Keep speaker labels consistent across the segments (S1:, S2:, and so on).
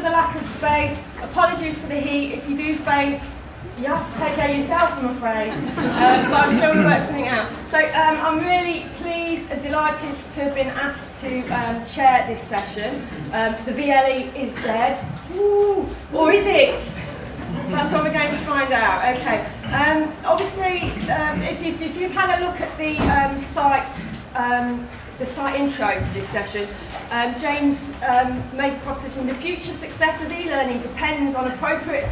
S1: for the lack of space, apologies for the heat. If you do faint, you have to take care of yourself, I'm afraid. But I'm sure we'll work something out. So I'm really pleased and delighted to have been asked to chair this session. The VLE is dead. Ooh, or is it? That's what we're going to find out. Okay. Obviously, if you've had a look at the site intro to this session, James made the proposition: the future success of e-learning depends on appropriate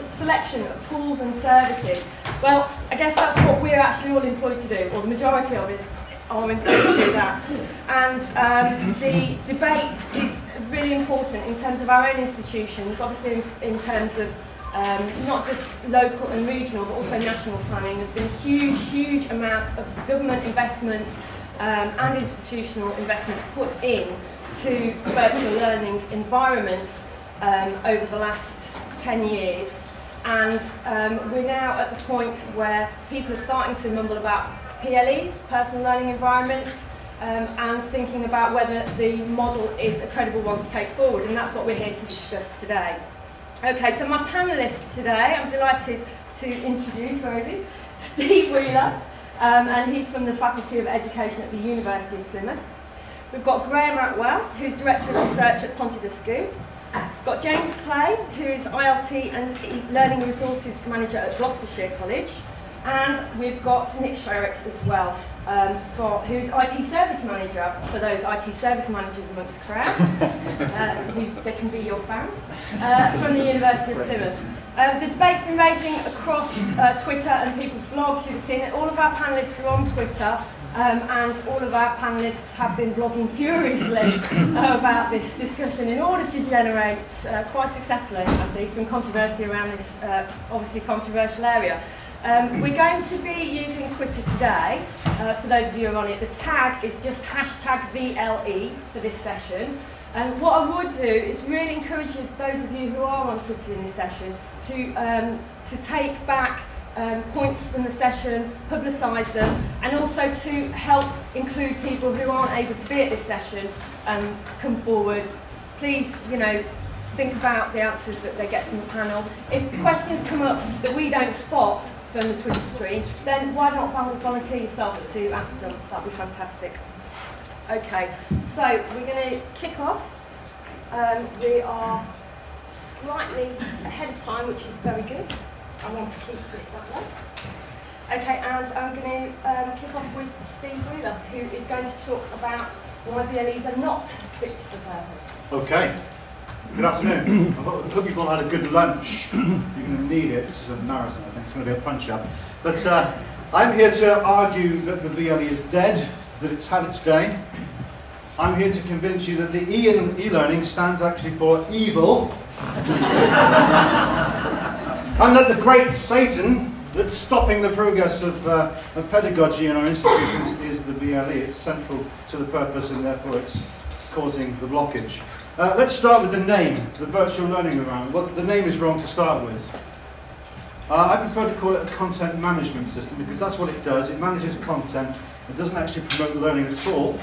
S1: selection of tools and services. Well, I guess that's what we're actually all employed to do, or the majority of us are employed to do that. And the debate is really important in terms of our own institutions, obviously in terms of not just local and regional, but also national planning. There's been a huge, huge amount of government investment and institutional investment put in to virtual learning environments over the last 10 years. And we're now at the point where people are starting to mumble about PLEs, personal learning environments, and thinking about whether the model is a credible one to take forward, and that's what we're here to discuss today. Okay, so my panellists today, I'm delighted to introduce, where is he? Steve Wheeler, and he's from the Faculty of Education at the University of Plymouth. We've got Graham Attwell, who's Director of Research at Pontedasco. We've got James Clay, who is ILT and Learning Resources Manager at Gloucestershire College. And we've got Nick Sherritt as well, who's IT Service Manager, for those IT Service Managers amongst the crowd. They can be your fans, from the University of Plymouth. The debate's been raging across Twitter and people's blogs. You've seen it. All of our panellists are on Twitter, and all of our panellists have been blogging furiously about this discussion in order to generate, quite successfully, I see, some controversy around this obviously controversial area. We're going to be using Twitter today, for those of you who are on it. The tag is just #VLE for this session. And what I would do is really encourage those of you who are on Twitter in this session to take back points from the session, publicise them, and also to help include people who aren't able to be at this session come forward. Please, think about the answers that they get from the panel. If questions come up that we don't spot from the Twitter stream, then why not volunteer yourself to ask them? That'd be fantastic. Okay, so we're going to kick off. We are slightly ahead of time, which is very good. I want to keep it that way. Okay, and I'm going to kick off with Steve Wheeler, who is going to talk about why VLEs are not fit for purpose.
S2: Okay. Good afternoon. I hope you've all had a good lunch. You're going to need it. This is a marathon, I think. It's going to be a punch-up. But I'm here to argue that the VLE is dead, that it's had its day. I'm here to convince you that the E in e-learning stands actually for evil. And that the great Satan that's stopping the progress of pedagogy in our institutions is the VLE. It's central to the purpose, and therefore it's causing the blockage. Let's start with the name, the virtual learning environment. Well, the name is wrong to start with. I prefer to call it a content management system, because that's what it does. It manages content. It doesn't actually promote learning at all.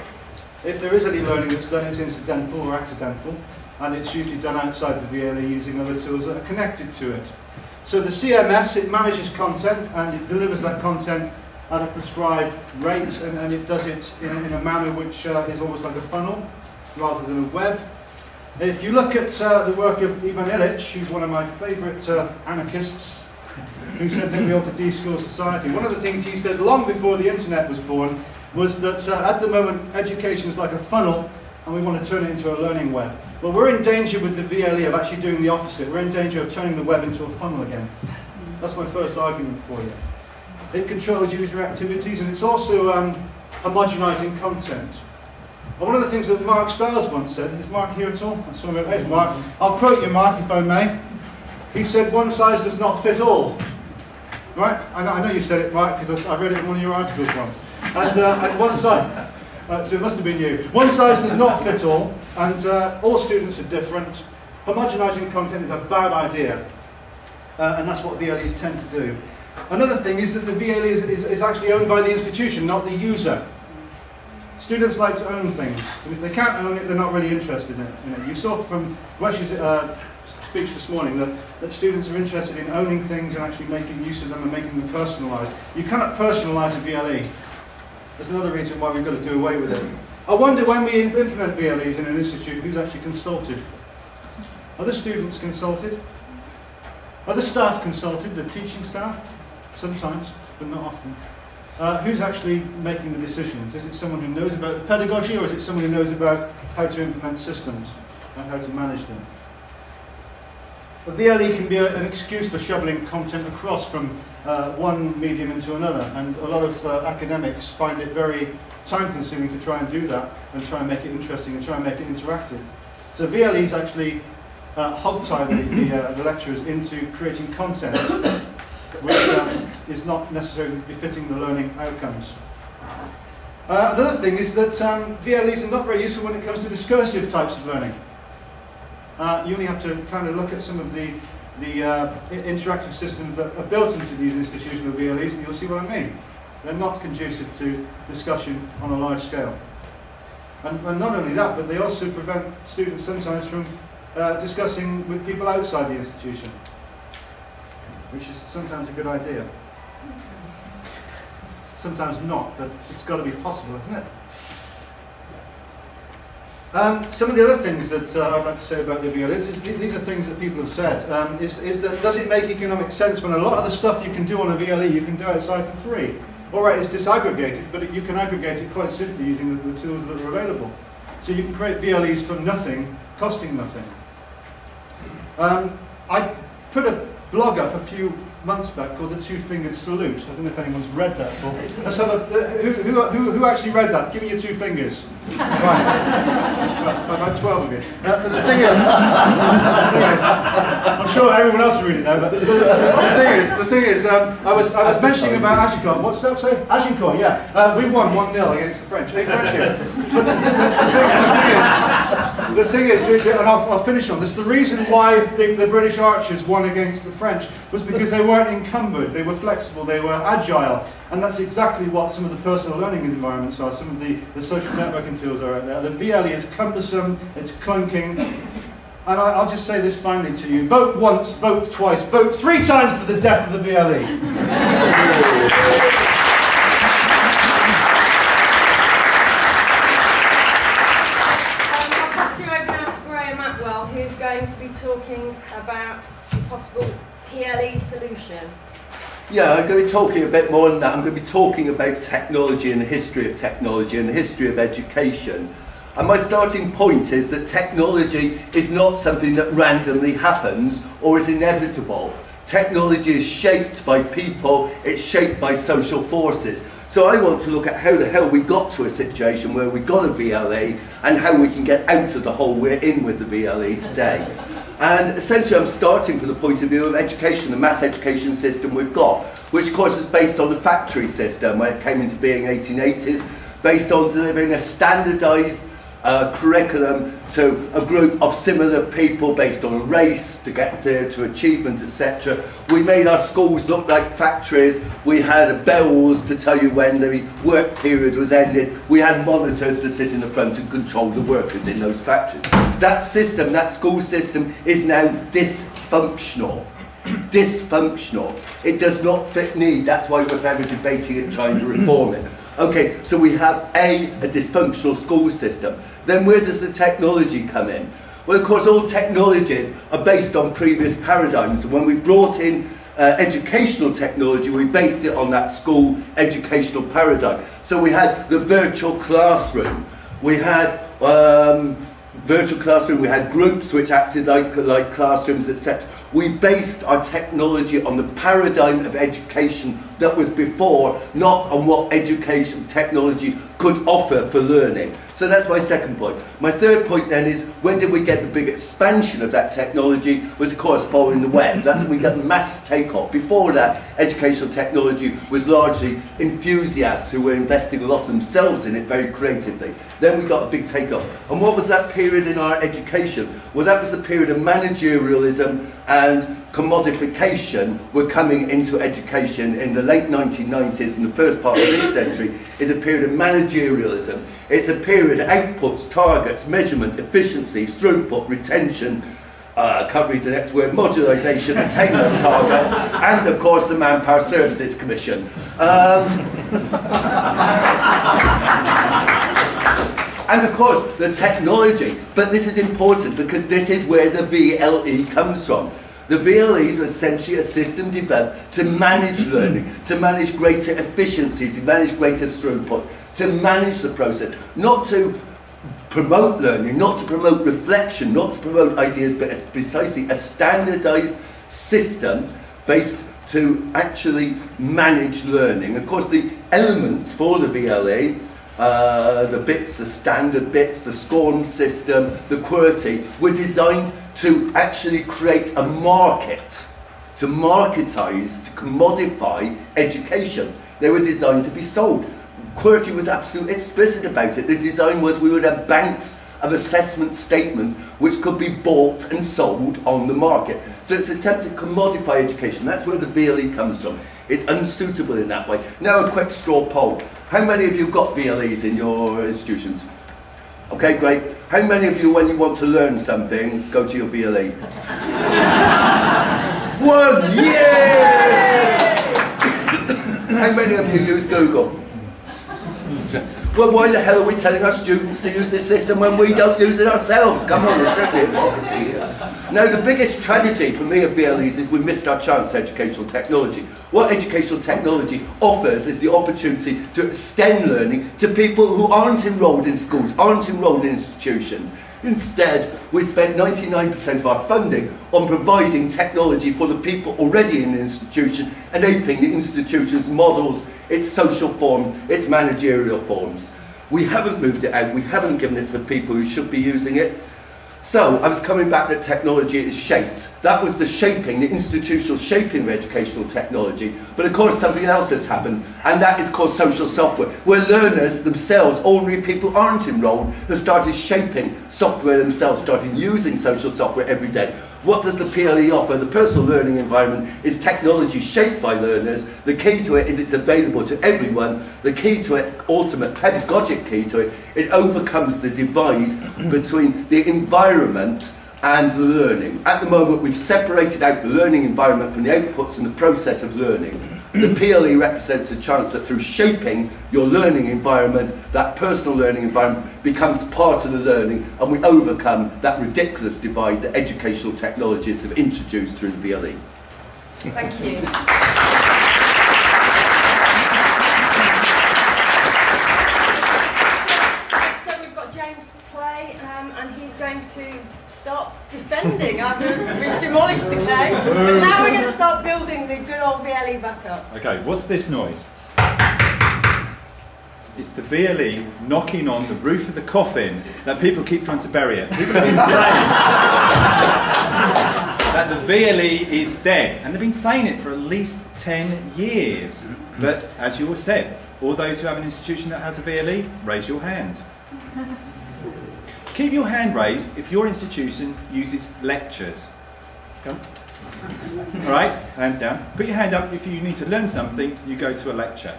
S2: If there is any learning that's done, it's incidental or accidental, and it's usually done outside the VLE using other tools that are connected to it. So the CMS, it manages content, and it delivers that content at a prescribed rate, and it does it in a manner which is almost like a funnel, rather than a web. If you look at the work of Ivan Illich, who's one of my favourite anarchists, who said that we ought to de-school society, one of the things he said long before the internet was born was that at the moment education is like a funnel, and we want to turn it into a learning web. Well, we're in danger with the VLE of actually doing the opposite. We're in danger of turning the web into a funnel again. That's my first argument for you. It controls user activities, and it's also homogenising content. And one of the things that Mark Stiles once said, is Mark here at all? There's Mark. I'll quote you, Mark, if I may. He said, "One size does not fit all." Right? I know you said it, Mark, because I read it in one of your articles once. And one size, so it must have been you. One size does not fit all, and all students are different. Homogenising content is a bad idea, and that's what VLEs tend to do. Another thing is that the VLE is actually owned by the institution, not the user. students like to own things, and if they can't own it, they're not really interested in it. You saw from Wesh's speech this morning that students are interested in owning things and actually making use of them and making them personalised. You cannot personalise a VLE. There's another reason why we've got to do away with it. I wonder when we implement VLEs in an institute, who's actually consulted? Are the students consulted? Are the staff consulted, the teaching staff? Sometimes, but not often. Who's actually making the decisions? Is it someone who knows about the pedagogy, or is it someone who knows about how to implement systems and how to manage them? A VLE can be an excuse for shoveling content across from one medium into another, and a lot of academics find it very time-consuming to try and do that, and try and make it interesting, and try and make it interactive. So VLEs actually hog-tie the lecturers into creating content which is not necessarily befitting the learning outcomes. Another thing is that VLEs are not very useful when it comes to discursive types of learning. You only have to kind of look at some of the interactive systems that are built into these institutional VLEs, and you'll see what I mean. They're not conducive to discussion on a large scale. And not only that, but they also prevent students sometimes from discussing with people outside the institution, which is sometimes a good idea. Sometimes not, but it's got to be possible, isn't it? Some of the other things that I'd like to say about the VLEs, these are things that people have said, is that does it make economic sense when a lot of the stuff you can do on a VLE you can do outside for free? All right, it's disaggregated, but you can aggregate it quite simply using the tools that are available. So you can create VLEs from nothing, costing nothing. I put a blog up a few months back called The Two-Fingered Salute. I don't know if anyone's read that at all. Let's have who actually read that? Give me your two fingers. Right, about 12 of you. But the thing is, I'm sure everyone else will read it now, but the thing is, I was mentioning about Agincourt. What's that say? Agincourt, yeah. We won 1-0 against the French. Hey, French here. The thing is, and I'll finish on this, the reason why the British archers won against the French was because they weren't encumbered, they were flexible, they were agile, and that's exactly what some of the personal learning environments are, some of the social networking tools are out there. The VLE is cumbersome, it's clunking, and I'll just say this finally to you, vote once, vote twice, vote 3 times for the death of the VLE.
S1: Who's going to be talking about a possible PLE solution?
S3: Yeah, I'm going to be talking a bit more than that. I'm going to be talking about technology and the history of technology and the history of education. And my starting point is that technology is not something that randomly happens or is inevitable. Technology is shaped by people, it's shaped by social forces. So I want to look at how the hell we got to a situation where we got a VLE and how we can get out of the hole we're in with the VLE today. And essentially I'm starting from the point of view of education, the mass education system we've got, which of course is based on the factory system when it came into being in the 1880s, based on delivering a standardised curriculum to a group of similar people based on a race to get there to achievement, etc. We made our schools look like factories. We had bells to tell you when the work period was ended. We had monitors to sit in the front and control the workers in those factories. That system, that school system, is now dysfunctional. Dysfunctional. It does not fit need. That's why we're forever debating it, trying to reform it. Okay, so we have a dysfunctional school system. Then where does the technology come in? Well, of course, all technologies are based on previous paradigms. And when we brought in educational technology, we based it on that school educational paradigm. So we had the virtual classroom. We had virtual classroom. We had groups which acted like classrooms, etc. We based our technology on the paradigm of education that was before, not on what education technology could offer for learning. So that's my second point. My third point then is, when did we get the big expansion of that technology? Was of course following the web. That's when we got mass takeoff. Before that, educational technology was largely enthusiasts who were investing a lot themselves in it very creatively. Then we got a big takeoff. And what was that period in our education? Well, that was the period of managerialism and commodification were coming into education in the late 1990s, and the first part of this century is a period of managerialism managerialism. It's a period of outputs, targets, measurement, efficiency, throughput, retention, I can't read the next word, modularisation, attainment of targets, and of course the Manpower Services Commission. And of course the technology, but this is important because this is where the VLE comes from. The VLEs are essentially a system developed to manage learning, to manage greater efficiency, to manage greater throughput, to manage the process, not to promote learning, not to promote reflection, not to promote ideas, but it's precisely a standardised system based to actually manage learning. Of course, the elements for the VLE, the bits, the standard bits, the scoring system, the QWERTY, were designed to actually create a market, to marketise, to commodify education. They were designed to be sold. QWERTY was absolutely explicit about it. The design was we would have banks of assessment statements which could be bought and sold on the market. So it's an attempt to commodify education. That's where the VLE comes from. It's unsuitable in that way. Now a quick straw poll. How many of you got VLEs in your institutions? Okay, great. How many of you, when you want to learn something, go to your VLE? One! Yay! How many of you use Google? Well, why the hell are we telling our students to use this system when we don't use it ourselves? Come on, there's certainly hypocrisy here. Now, the biggest tragedy for me of VLEs is we missed our chance, educational technology. What educational technology offers is the opportunity to extend learning to people who aren't enrolled in schools, aren't enrolled in institutions. Instead, we spent 99% of our funding on providing technology for the people already in the institution, enabling the institution's models, its social forms, its managerial forms. We haven't moved it out, we haven't given it to people who should be using it. So, I was coming back that technology is shaped. That was the shaping, the institutional shaping of educational technology. But of course something else has happened, and that is called social software, where learners themselves, ordinary people aren't enrolled, have started shaping software themselves, started using social software every day. What does the PLE offer? The personal learning environment is technology shaped by learners. The key to it is it's available to everyone. The key to it, ultimate pedagogic key to it, it overcomes the divide between the environment and the learning. At the moment, we've separated out the learning environment from the outputs and the process of learning. The PLE represents a chance that through shaping your learning environment, that personal learning environment becomes part of the learning, and we overcome that ridiculous divide that educational technologists have introduced through the VLE.
S1: Thank you. Next up we've got James Clay, and he's going to start defending after we've demolished the case. But now we're going to start building the good old VLE back up.
S4: Okay, what's this noise? It's the VLE knocking on the roof of the coffin that people keep trying to bury it. People have been saying that the VLE is dead, and they've been saying it for at least 10 years. But as you all said, all those who have an institution that has a VLE, raise your hand. Keep your hand raised if your institution uses lectures. Come. All right, hands down. Put your hand up if you need to learn something, you go to a lecture.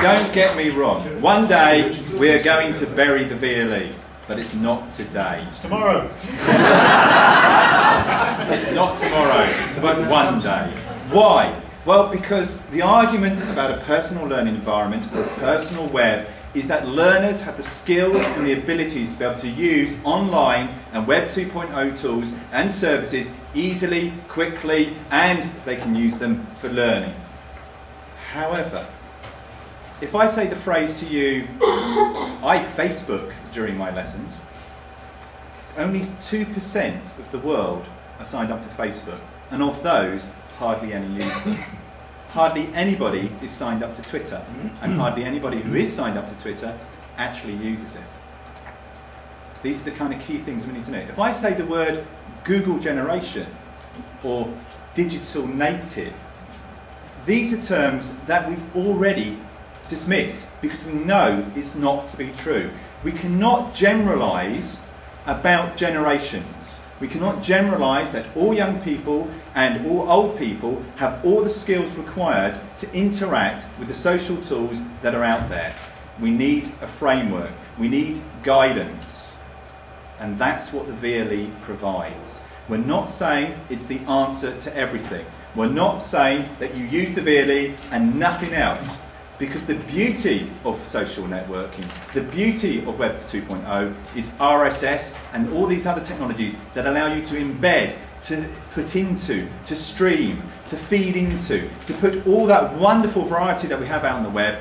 S4: Don't get me wrong. One day we're going to bury the VLE, but it's not today.
S2: It's tomorrow.
S4: It's not tomorrow, but one day. Why? Well, because the argument about a personal learning environment or a personal web is that learners have the skills and the abilities to be able to use online and Web 2.0 tools and services easily, quickly, and they can use them for learning. However, if I say the phrase to you, I Facebook during my lessons, only 2% of the world are signed up to Facebook, and of those, hardly any use them. Hardly anybody is signed up to Twitter, and hardly anybody who is signed up to Twitter actually uses it. These are the kind of key things we need to know. If I say the word Google generation or digital native, these are terms that we've already dismissed because we know it's not to be true. We cannot generalise about generations. We cannot generalise that all young people and all old people have all the skills required to interact with the social tools that are out there. We need a framework. We need guidance. And that's what the VLE provides. We're not saying it's the answer to everything. We're not saying that you use the VLE and nothing else. Because the beauty of social networking, the beauty of Web 2.0 is RSS and all these other technologies that allow you to embed, to put into, to stream, to feed into, to put all that wonderful variety that we have out on the web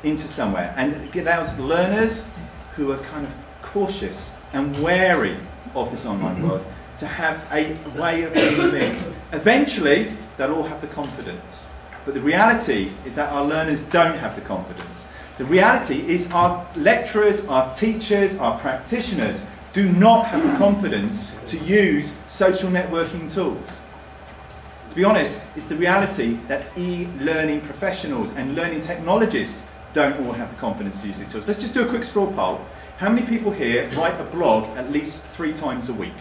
S4: into somewhere. And it allows learners who are kind of cautious and wary of this online world to have a way of being. Eventually, they'll all have the confidence. But the reality is that our learners don't have the confidence. The reality is our lecturers, our teachers, our practitioners do not have the confidence to use social networking tools. To be honest, it's the reality that e-learning professionals and learning technologists don't all have the confidence to use these tools. Let's just do a quick straw poll. How many people here write a blog at least 3 times a week?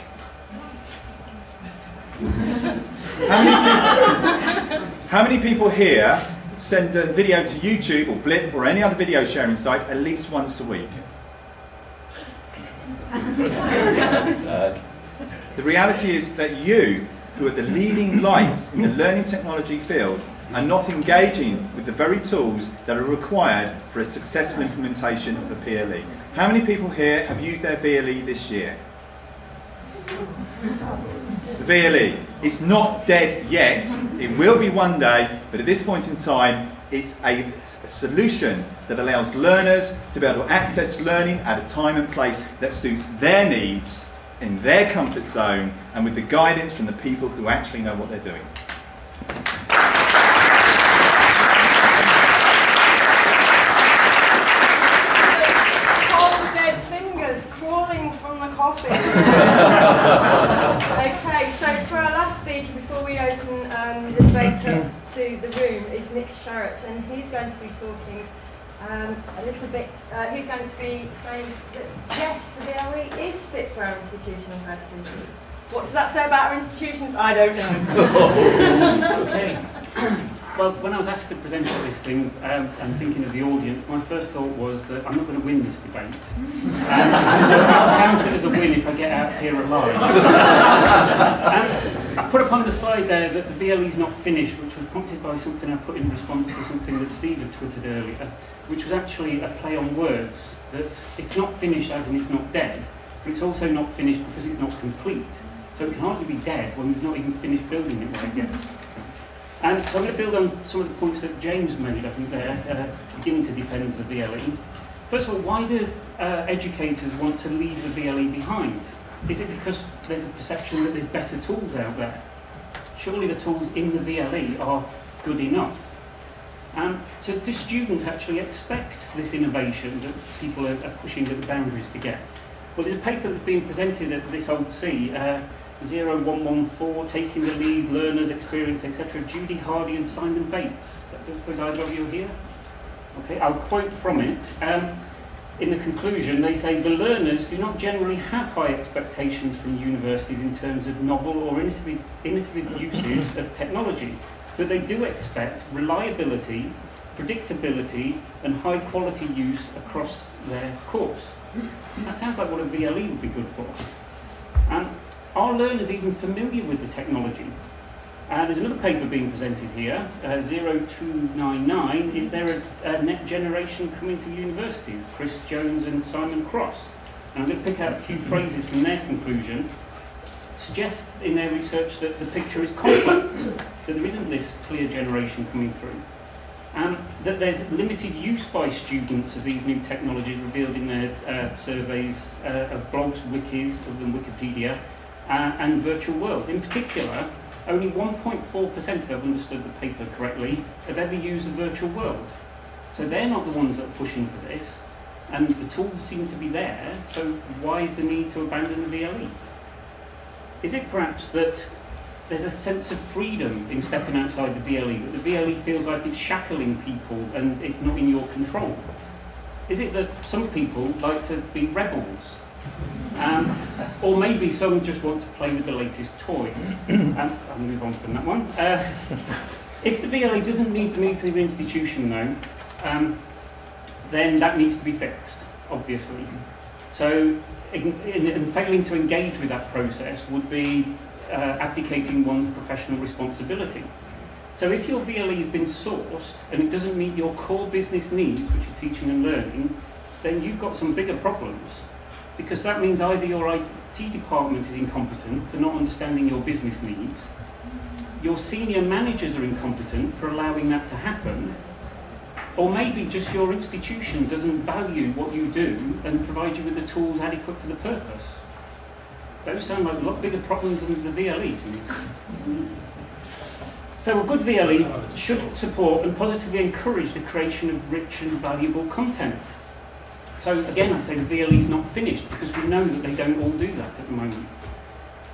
S4: How many people here send a video to YouTube or Blip or any other video sharing site at least once a week? The reality is that you, who are the leading lights in the learning technology field, are not engaging with the very tools that are required for a successful implementation of a PLE. How many people here have used their VLE this year? The VLE. It's not dead yet. It will be one day, but at this point in time, it's a solution that allows learners to be able to access learning at a time and place that suits their needs, in their comfort zone, and with the guidance from the people who actually know what they're doing.
S1: Cold dead fingers crawling from the coffin. Okay, so for our last speaker, before we open the debate up to the room, is Nick Sharratt, and he's going to be talking a little bit, he's going to be saying that yes, the VLE is fit for our institutional purposes. What does that say about our institutions? I don't know.
S5: Okay. Well, when I was asked to present at this thing, and thinking of the audience, my first thought was that I'm not going to win this debate. So I'll count it as a win if I get out here alive. I put up on the slide there that the VLE is not finished, which was prompted by something I put in response to something that Steve had twittered earlier, which was actually a play on words, that it's not finished as in it's not dead, but it's also not finished because it's not complete. So it can hardly be dead when we've not even finished building it right yet. And so I'm going to build on some of the points that James made, I think, there, beginning to defend the VLE. First of all, why do educators want to leave the VLE behind? Is it because there's a perception that there's better tools out there? Surely the tools in the VLE are good enough. So do students actually expect this innovation that people are pushing the boundaries to get? Well, there's a paper that's being presented at this old C, 0114, Taking the Lead, Learners' Experience, etc. Judy Hardy and Simon Bates. Does either of you here? Okay, I'll quote from it. In the conclusion, they say, the learners do not generally have high expectations from universities in terms of novel or innovative uses of technology, but they do expect reliability, predictability, and high quality use across their course. That sounds like what a VLE would be good for. Are learners even familiar with the technology? There's another paper being presented here, 0299. Is there a net generation coming to universities? Chris Jones and Simon Cross. And I'm going to pick out a few phrases from their conclusion. Suggest in their research that the picture is complex, that there isn't this clear generation coming through. That there's limited use by students of these new technologies revealed in their surveys of blogs, wikis, other than Wikipedia, and virtual world. In particular, only 1.4%, if I've understood the paper correctly, have ever used the virtual world. So they're not the ones that are pushing for this, and the tools seem to be there, so why is the need to abandon the VLE? Is it perhaps that there's a sense of freedom in stepping outside the VLE, that the VLE feels like it's shackling people and it's not in your control? Is it that some people like to be rebels? Or maybe some just want to play with the latest toys. I'll move on from that one. If the VLE doesn't meet the needs of the institution, though, then that needs to be fixed, obviously. So, in failing to engage with that process would be abdicating one's professional responsibility. So if your VLE has been sourced and it doesn't meet your core business needs, which are teaching and learning, then you've got some bigger problems. Because that means either your IT department is incompetent for not understanding your business needs, your senior managers are incompetent for allowing that to happen, or maybe just your institution doesn't value what you do and provide you with the tools adequate for the purpose. Those sound like a lot bigger problems than the VLE to me. So a good VLE should support and positively encourage the creation of rich and valuable content. So again, I say the VLE is not finished because we know that they don't all do that at the moment.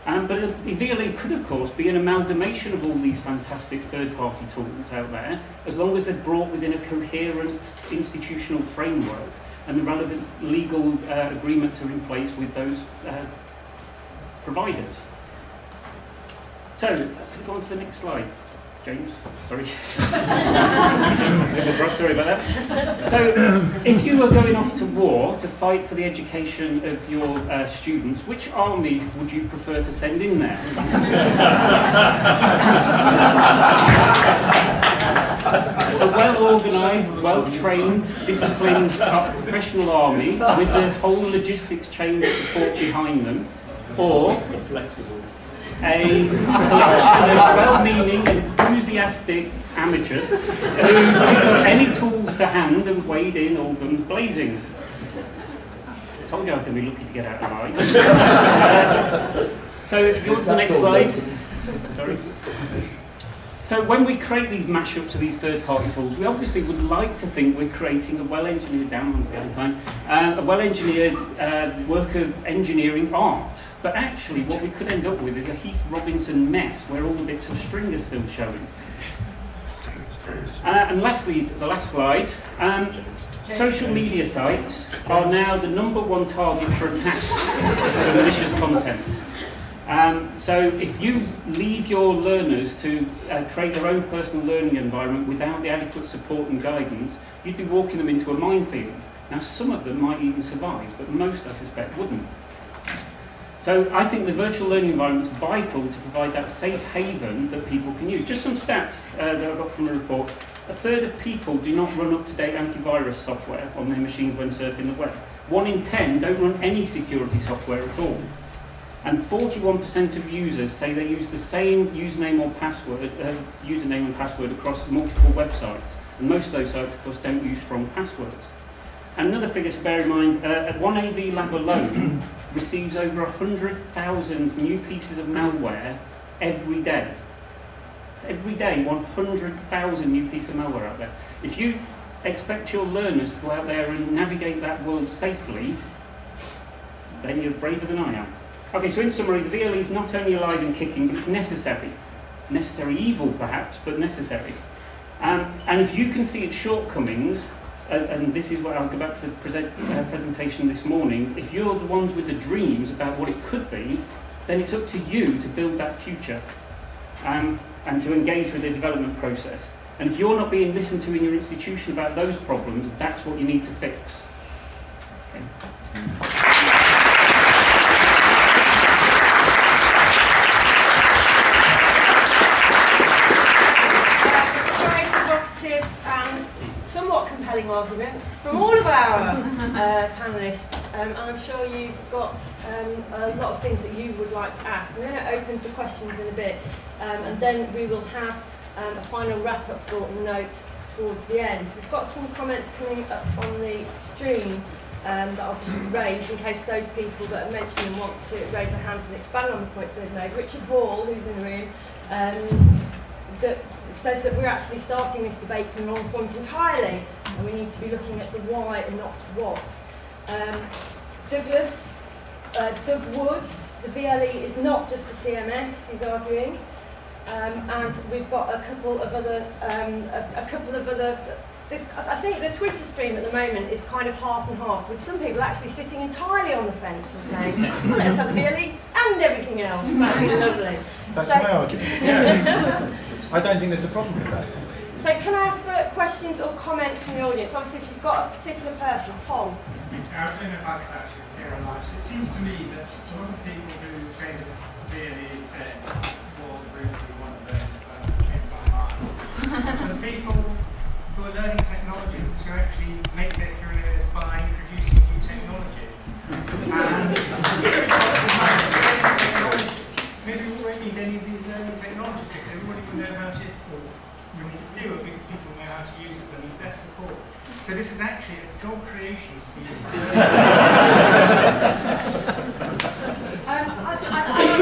S5: But the VLE could, of course, be an amalgamation of all these fantastic third-party tools out there, as long as they're brought within a coherent institutional framework and the relevant legal agreements are in place with those providers. So, let's go on to the next slide. James, sorry. Sorry about that. So, if you were going off to war to fight for the education of your students, which army would you prefer to send in there? A well-organised, well-trained, disciplined, professional army with the whole logistics chain of support behind them, or a collection of well-meaning, enthusiastic amateurs who pick up any tools to hand and wade in all guns blazing. I told you I was going to be lucky to get out alive. So if you go on to the next slide. Sorry. So when we create these mashups of these third-party tools, we obviously would like to think we're creating a well-engineered, a well-engineered work of engineering art. But actually, what we could end up with is a Heath Robinson mess, where all the bits of string are still showing. And lastly, the last slide, social media sites are now the #1 target for attacks for malicious content. So if you leave your learners to create their own personal learning environment without the adequate support and guidance, you'd be walking them into a minefield. Now, some of them might even survive, but most, I suspect, wouldn't. So I think the virtual learning environment is vital to provide that safe haven that people can use. Just some stats that I got from a report. 1/3 of people do not run up-to-date antivirus software on their machines when surfing the web. 1 in 10 don't run any security software at all. And 41% of users say they use the same username and password across multiple websites. And most of those sites, of course, don't use strong passwords. And another figure to bear in mind, at one AV lab alone, receives over 100,000 new pieces of malware every day. So every day, 100,000 new pieces of malware out there. If you expect your learners to go out there and navigate that world safely, then you're braver than I am. Okay, so in summary, the VLE is not only alive and kicking, but it's necessary. Necessary evil, perhaps, but necessary. And if you can see its shortcomings, and this is what I'll go back to the presentation this morning, if you're the ones with the dreams about what it could be, then it's up to you to build that future and to engage with the development process. And if you're not being listened to in your institution about those problems, that's what you need to fix.
S1: Arguments from all of our panellists, and I'm sure you've got a lot of things that you would like to ask. I'm going to open for questions in a bit, and then we will have a final wrap-up thought and note towards the end. We've got some comments coming up on the stream that I'll just raise in case those people that are mentioning want to raise their hands and expand on the points they've made. Richard Hall, who's in the room, that says that we're actually starting this debate from the wrong point entirely, and we need to be looking at the why and not what. Doug Wood, the VLE is not just the CMS, he's arguing, and we've got a couple of other I think the Twitter stream at the moment is kind of half and half, with some people actually sitting entirely on the fence and saying, well, let's have the VLE and everything else. That'd be lovely.
S4: That's
S1: So-
S4: my argument. Yes. I don't think there's a problem with that.
S1: So can I ask for questions or comments from the audience? Obviously, if you've got a particular person, Tom.
S6: I don't know if I could actually hear a lot. It seems to me that a lot of people who say that VLE is dead will really want to learn came by heart. But the people who are learning technologies to actually make their careers by introducing new technologies. And maybe we won't need any of these learning technologies because everybody will know about it, or we need fewer because people know how to use it, but need less support. So this is actually a job creation scheme.
S1: I'd like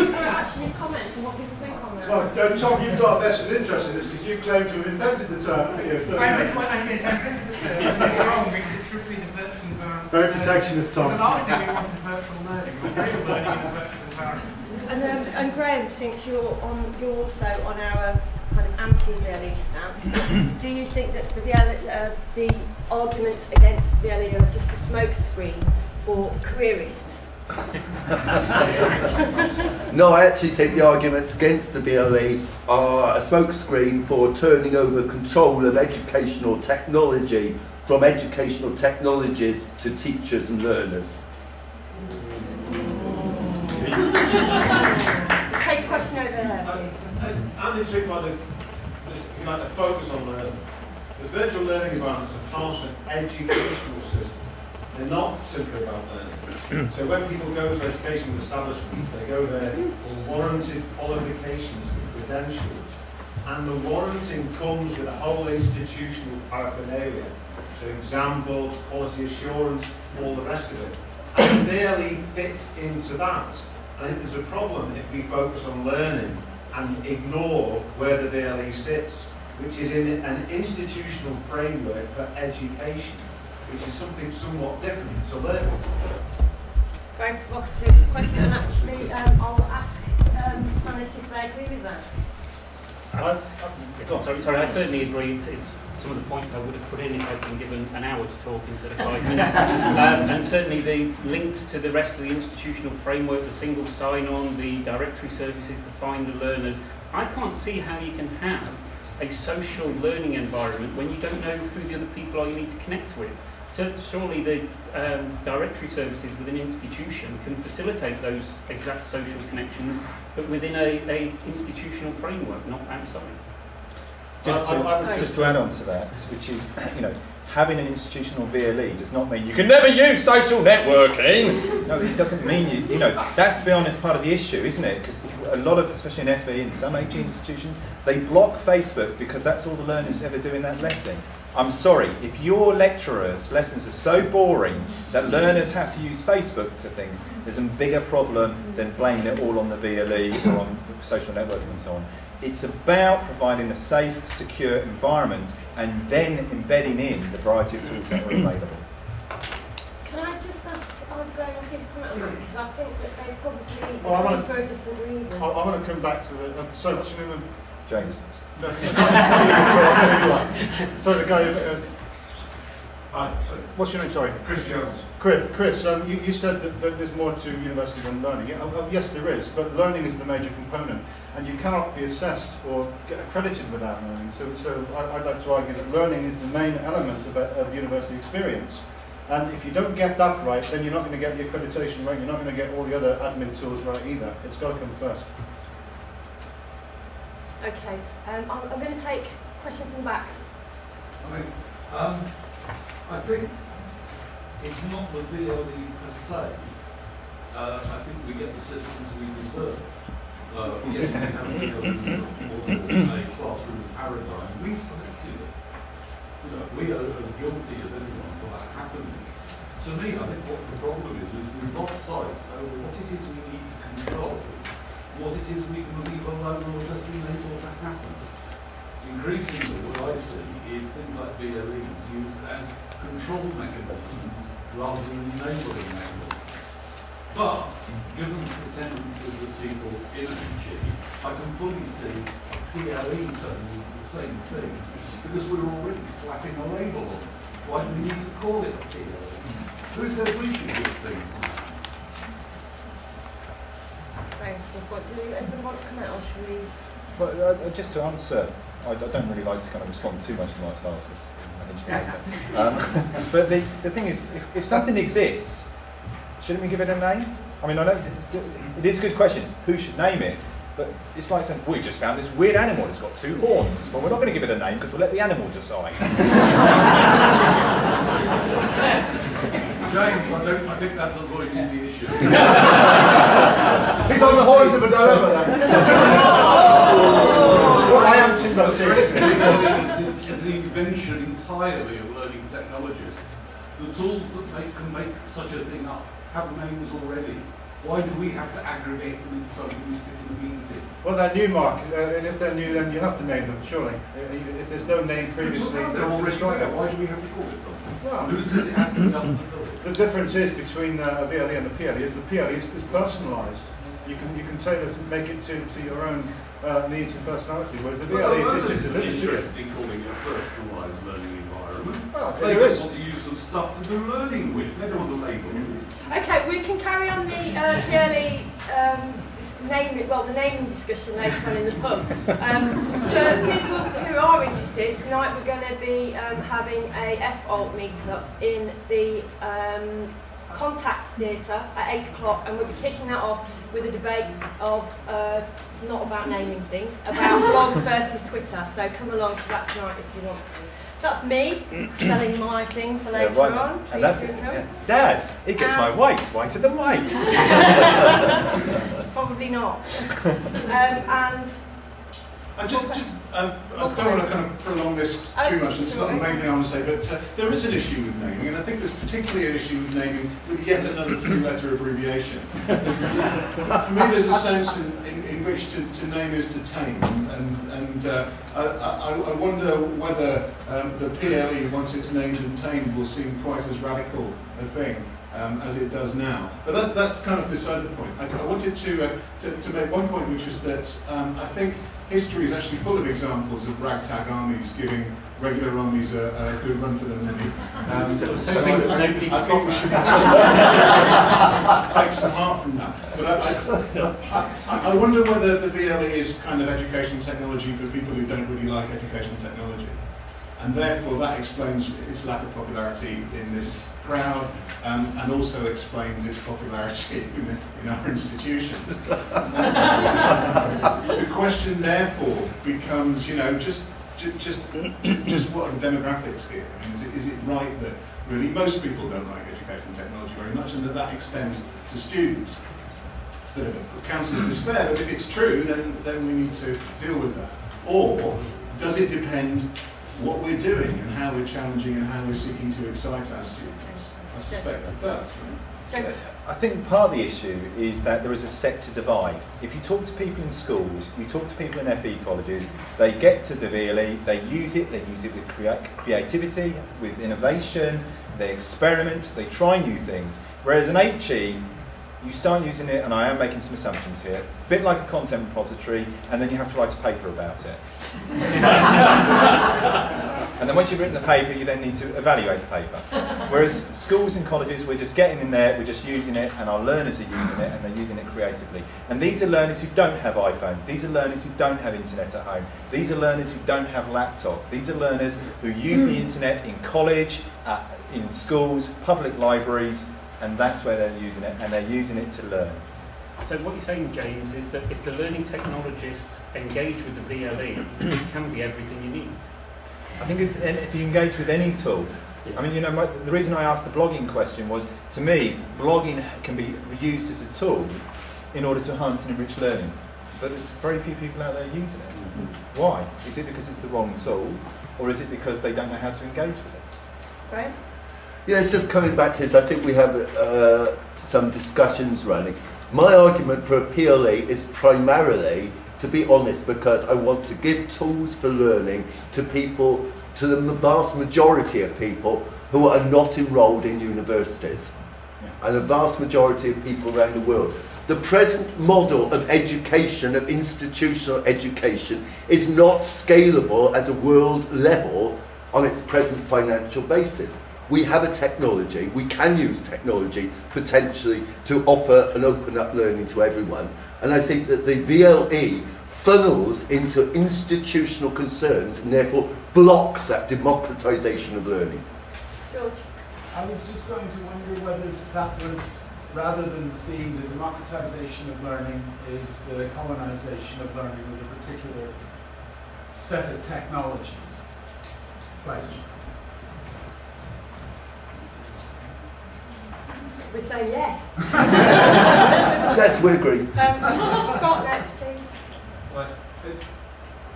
S1: for actually comments on what people think on that.
S2: Well, Tom, you've got a vested interest in this because you claim to have invented the term.
S6: Yes, I invented the term, and it's wrong because it should be the virtual environment.
S2: Very protectionist, Tom.
S6: The last thing we want is virtual learning. We want real learning in a virtual environment.
S1: And Graham, since you're also on our kind of anti-VLE stance, do you think that the arguments against VLE are just a smokescreen for careerists?
S3: No, I actually think the arguments against the VLE are a smokescreen for turning over control of educational technology from educational technologists to teachers and learners.
S1: Take a question over there, please.
S7: I'm intrigued by the focus on learning. The virtual learning environments are part of an educational system. They're not simply about learning. So when people go to educational establishments, they go there for warranted qualifications and credentials. And the warranting comes with a whole institutional paraphernalia. So exam books, quality assurance, all the rest of it. And VLE fits into that. I think there's a problem if we focus on learning and ignore where the VLE sits, which is in an institutional framework for education, which is something somewhat different to learning.
S1: Very provocative question, and actually I'll ask panelists if they agree with that.
S5: Sorry, I certainly agree. It's some of the points I would have put in if I'd been given an hour to talk instead of 5 minutes. And certainly the links to the rest of the institutional framework, the single sign-on, the directory services to find the learners. I can't see how you can have a social learning environment when you don't know who the other people are you need to connect with. So surely the directory services within an institution can facilitate those exact social connections, but within a institutional framework, not outside.
S4: Just to add on to that, which is, having an institutional VLE does not mean you can never use social networking. No, it doesn't mean that's, to be honest, part of the issue, isn't it? Because a lot of, especially in FE and some AG institutions, they block Facebook because that's all the learners ever do in that lesson. I'm sorry, if your lecturers' lessons are so boring that learners have to use Facebook to things, there's a bigger problem than blaming it all on the VLE or on social networking and so on. It's about providing a safe, secure environment and then embedding in the variety of tools that are available.
S1: Can I just ask Graham to comment on that? Because I think that they probably
S2: Well, I wanna-
S1: for a different reason.
S2: I want to come back to the. So what's your name?
S4: James.
S2: No. So the guy.
S7: Hi, sorry.
S2: What's your name? Sorry.
S7: Chris Jones.
S2: Chris, you said that there's more to university than learning. Yes, there is, but learning is the major component, and you cannot be assessed or get accredited without learning. So I'd like to argue that learning is the main element of university experience. And if you don't get that right, then you're not going to get the accreditation right, you're not going to get all the other admin tools right either. It's got to come first.
S1: Okay, I'm going to take a question from the back.
S8: I think it's not the VLE per se. I think we get the systems we deserve. Yes, we have VLE or a classroom paradigm. We selected it. We are as guilty as anyone for that happening. To me, I think what the problem is we've lost sight over what it is we need to control, what it is we can leave alone or just enable to happen. Increasingly, what I see is things like VLEs used as control mechanisms rather than enabling mechanisms. But, given the tendencies of people in HE, I can fully see PLE turning into the same thing, because we're already slapping a label on it. Why do we need to call it a PLE? Who said we should do things?
S1: Thanks. Do anyone want to come out, or should we?
S4: Well, just to answer, I don't really like to kind of respond too much to my styles because I think but the thing is, if something exists, shouldn't we give it a name? I mean, I know it is a good question. Who should name it? But it's like saying, we just found this weird animal that's got 2 horns. Well, we're not going to give it a name because we'll let the animal decide.
S8: James, I think that's avoiding the issue.
S2: He's on the horns of a dilemma then. Well, I am too much.
S8: It's the invention entirely of learning technologists. The tools that can make such a thing up have names already. Why do we have to aggregate them into something we stick in the meeting?
S2: Well, they're new, Mark, and if they're new, then you have to name them, surely. If there's no name previously,
S8: They're already there. Why do we have to call it something?
S2: Well,
S8: who says it has to be just
S2: the difference is between a VLE and a PLE is the PLE is personalised. You can tailor to make it to your own needs and personality, whereas the VLE is just delivered to you.
S8: Interesting calling it a personalised learning environment.
S2: Well,
S8: they just want to use some stuff to do learning with. They don't want to label it.
S1: Okay, we can carry on the PLE the naming discussion later on in the pub. For people who are interested, tonight we're going to be having a FALT meetup in the Contact Theatre at 8 o'clock, and we'll be kicking that off with a debate of, not about naming things, about blogs versus Twitter. So come along to that tonight if you want to. That's me selling my thing for later on.
S4: And that's it. Yeah. Dad, it gets my weight whiter than white.
S1: Probably not.
S7: I don't want to kind of prolong this too much, it's not the main thing I want to say, but there is an issue with naming, and I think there's particularly an issue with naming with yet another 3-letter abbreviation. For me, there's a sense in which to name is to tame, and I wonder whether the PLE, once it's named and tamed, will seem quite as radical a thing as it does now. But that's kind of beside the point. I wanted to make one point, which was that I think history is actually full of examples of ragtag armies giving regular armies a good run for their money. So I think we should take some heart from that. But I wonder whether the VLE is kind of education technology for people who don't really like education technology. And therefore that explains its lack of popularity in this crowd, and also explains its popularity in our institutions. The question therefore becomes, you know, just what are the demographics here? I mean, is it right that really most people don't like education technology very much, and that extends to students? It's a bit of a counsel of despair, but if it's true, then we need to deal with that. Or does it depend what we're doing and how we're challenging and how we're seeking to excite our students? I suspect it does, right?
S4: I think part of the issue is that there is a sector divide. If you talk to people in schools, you talk to people in FE colleges, they get to the VLE, they use it with creativity, with innovation, they experiment, they try new things. Whereas in HE, you start using it, and I am making some assumptions here, a bit like a content repository, and then you have to write a paper about it. And then once you've written the paper, you then need to evaluate the paper. Whereas schools and colleges, we're just getting in there, we're just using it, and our learners are using it, and they're using it creatively. And these are learners who don't have iPhones, these are learners who don't have internet at home, these are learners who don't have laptops, these are learners who use the internet in college, in schools, public libraries, and that's where they're using it, and they're using it to learn.
S5: So what you're saying, James, is that if the learning technologists engage with the VLE, it can be everything you need.
S4: I think it's, and if you engage with any tool, I mean, you know, the reason I asked the blogging question was, to me, blogging can be used as a tool in order to enhance and enrich learning. But there's very few people out there using it. Why? Is it because it's the wrong tool, or is it because they don't know how to engage with it?
S1: Right?
S3: Yeah, it's just coming back to this. I think we have some discussions running. My argument for a PLE is primarily, to be honest, because I want to give tools for learning to people, to the vast majority of people who are not enrolled in universities. and a vast majority of people around the world. The present model of education, of institutional education, is not scalable at a world level on its present financial basis. We have a technology, we can use technology potentially to offer and open up learning to everyone. And I think that the VLE funnels into institutional concerns and therefore blocks that democratisation of learning.
S1: George?
S9: I was just going to wonder whether that was, rather than being the democratisation of learning, is the colonisation of learning with a particular set of technologies. Question.
S1: We say yes.
S3: Yes, we agree.
S1: Scott next, please.
S10: Right.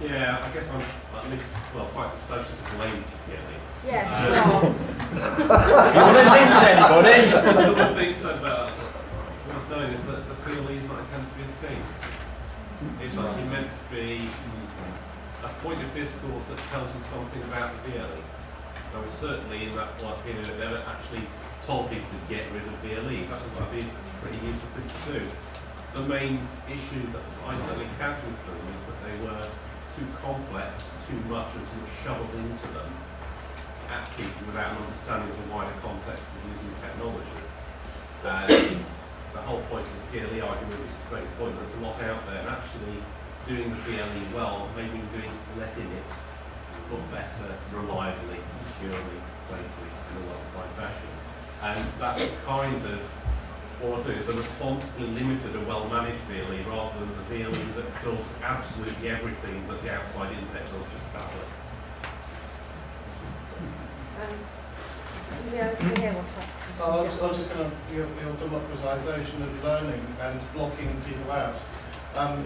S10: Yeah, I guess I'm at least, well, quite substantially to blame, really.
S1: Yes, you are.
S4: You want to lynch anybody?
S10: One of the things said about what I'm doing is that the PLE is not intended to be a thing. It's actually meant to be a point of discourse that tells you something about the VLE. I was certainly in that period they never actually told people to get rid of VLEs. That would be a pretty useful thing to do. The main issue that I certainly encountered with them is that they were too complex, too much, and too much shoveled into them at people without an understanding of the wider context of using technology. And the whole point of the PLE argument is to make the point that there's a lot out there, and actually doing the VLE well, maybe doing less in it, but better, reliably, securely, safely, in a well-designed fashion. And that's kind of what it is, the responsibly limited or well-managed VLE rather than the VLE that does absolutely everything that the outside internet does just badly.
S1: Somebody else in here wants to
S2: I was just going to, your democratisation of learning and blocking people out.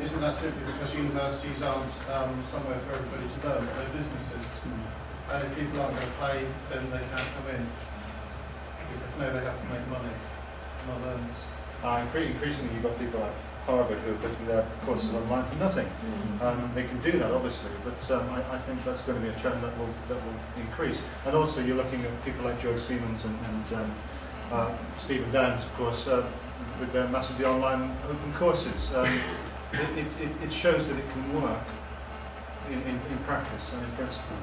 S2: Isn't that simply because universities aren't somewhere for everybody to learn? They're businesses. And if people aren't going to pay, then they can't come in. Because no, they have to make money, not learners. Increasingly, you've got people like Harvard who are putting their courses online for nothing. They can do that, obviously, but I think that's going to be a trend that will increase. And also, you're looking at people like Joe Siemens and Stephen Downes, of course, with their massively online open courses. It shows that it can work in practice and in principle.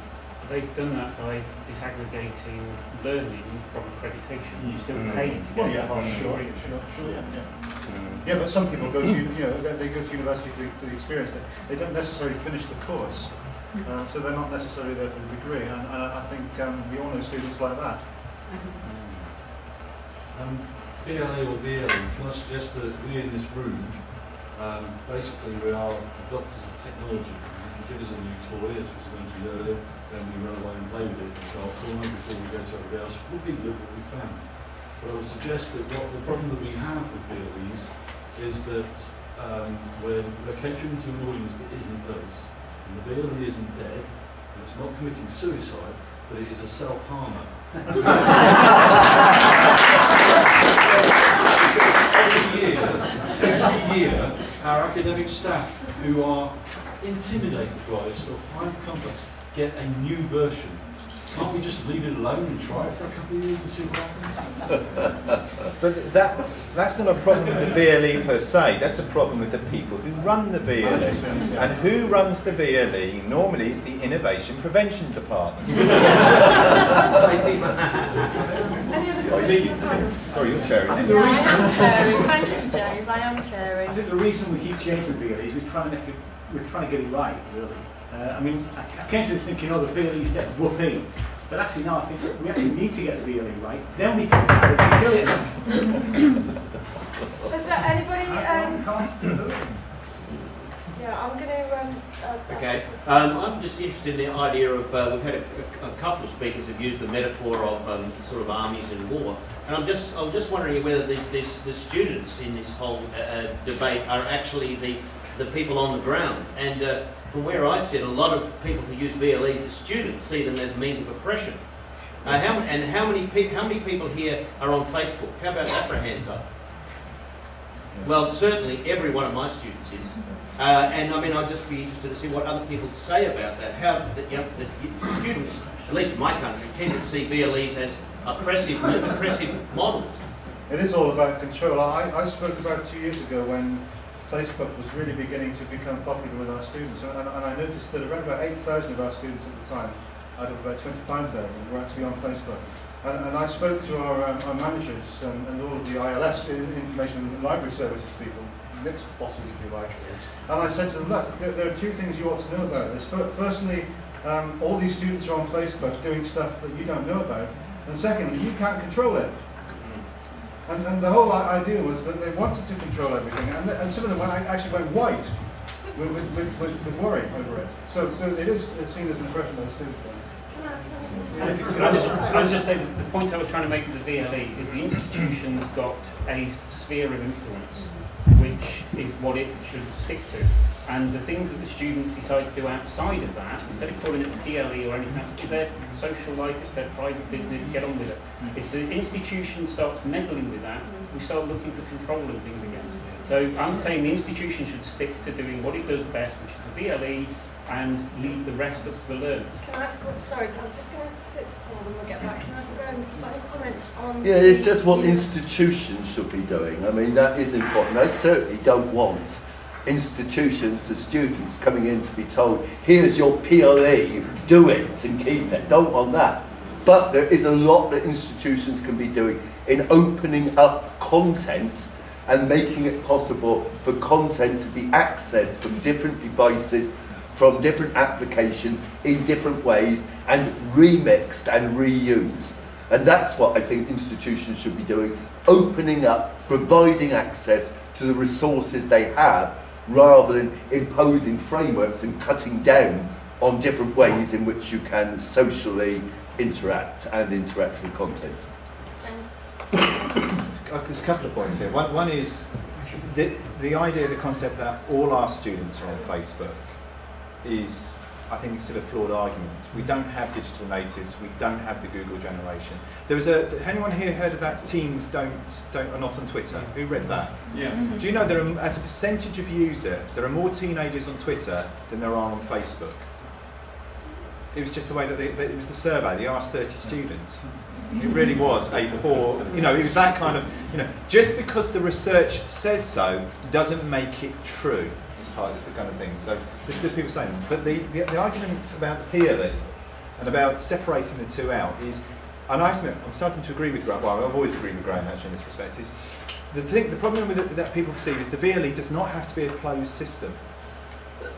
S5: They've done that by disaggregating learning from accreditation. You still pay to get the whole
S2: Sure, yeah. Yeah, but some people go to, they go to university to the experience. They don't necessarily finish the course, so they're not necessarily there for the degree. And I think we all know students like that.
S8: PLA or VLE, can I suggest that we in this room, basically we are adopters of technology. If you give us a new toy, as was mentioned earlier, then we run away and play with it in our corner before we go to everybody else. We'll give you what we found. But I would suggest that the problem that we have with VLEs is that we're catering to an audience that isn't us. And the VLE isn't dead, and it's not committing suicide, but it is a self-harmer. Every year, our academic staff who are intimidated by this or find complex get a new version. Can't we just leave it alone and try it for a couple of years and see what happens?
S4: But that's not a problem with the VLE per se, that's a problem with the people who run the VLE. And who runs the VLE? Normally it's the Innovation Prevention Department. Sorry, you're chairing.
S1: I am chairing. Thank you, James. I am chairing.
S11: I think the reason we keep changing the VLE is we're trying to get it right, really. I mean, I came to this thinking, oh, the VLE is dead, whoopee. But actually, no, I think we actually need to get the VLE right. Then we can start to kill it.
S1: Is there anybody? Yeah, I'm going to.
S12: Okay. I'm just interested in the idea of we've had a couple of speakers have used the metaphor of sort of armies and war, and I'm just wondering whether the students in this whole debate are actually the people on the ground. And from where I sit, a lot of people who use VLEs, the students see them as a means of oppression. How many people here are on Facebook? How about that for hands up? Well, certainly every one of my students is. And I mean, I'd just be interested to see what other people say about that. How the students, at least in my country, tend to see VLEs as oppressive models.
S2: It is all about control. I spoke about 2 years ago when Facebook was really beginning to become popular with our students, and I noticed that around about 8,000 of our students at the time, out of about 25,000, were actually on Facebook. And I spoke to our managers and all of the ILS, information and library services people, mixed bosses if you like, and I said to them, look, there are two things you ought to know about this. Firstly, all these students are on Facebook doing stuff that you don't know about, and secondly, you can't control it. And the whole idea was that they wanted to control everything, and some of them actually went white with worry over it. So it is seen as an impression by the students.
S5: Can I just say that the point I was trying to make with the VLE is the institution's got a sphere of influence, which is what it should stick to. And the things that the students decide to do outside of that, instead of calling it a PLE or anything else, it's their social life, it's their private business, get on with it. If the institution starts meddling with that, we start looking for control and things again. So I'm saying the institution should stick to doing what it does best, which is the VLE, and leave the rest up to the learners.
S1: Can I ask, sorry, I'm just going to sit down and we'll get back. Can I ask any comments on...
S3: Yeah, it's just what institutions should be doing. I mean, that is important. I certainly don't want institutions, the students coming in to be told, here's your PLE, do it and keep it. Don't want that. But there is a lot that institutions can be doing in opening up content and making it possible for content to be accessed from different devices, from different applications, in different ways, and remixed and reused. And that's what I think institutions should be doing, opening up, providing access to the resources they have, rather than imposing frameworks and cutting down on different ways in which you can socially interact with content.
S4: There's a couple of points here. One is the idea, the concept that all our students are on Facebook is, I think, still a flawed argument. We don't have digital natives. We don't have the Google generation. There was anyone here heard of that? Teens are not on Twitter. Who read that?
S10: Yeah.
S4: Do you know there are, as a percentage of user, there are more teenagers on Twitter than there are on Facebook? It was just the way that it was the survey. They asked 30 students. It really was a poor, it was that kind of, just because the research says so doesn't make it true. It's part of the kind of thing. So just people saying, but the arguments about the PLE and about separating the two out is, and I have to admit, I'm starting to agree with Graham. Well, I've always agreed with Graham actually in this respect. Is the problem with it that people perceive is the VLE does not have to be a closed system.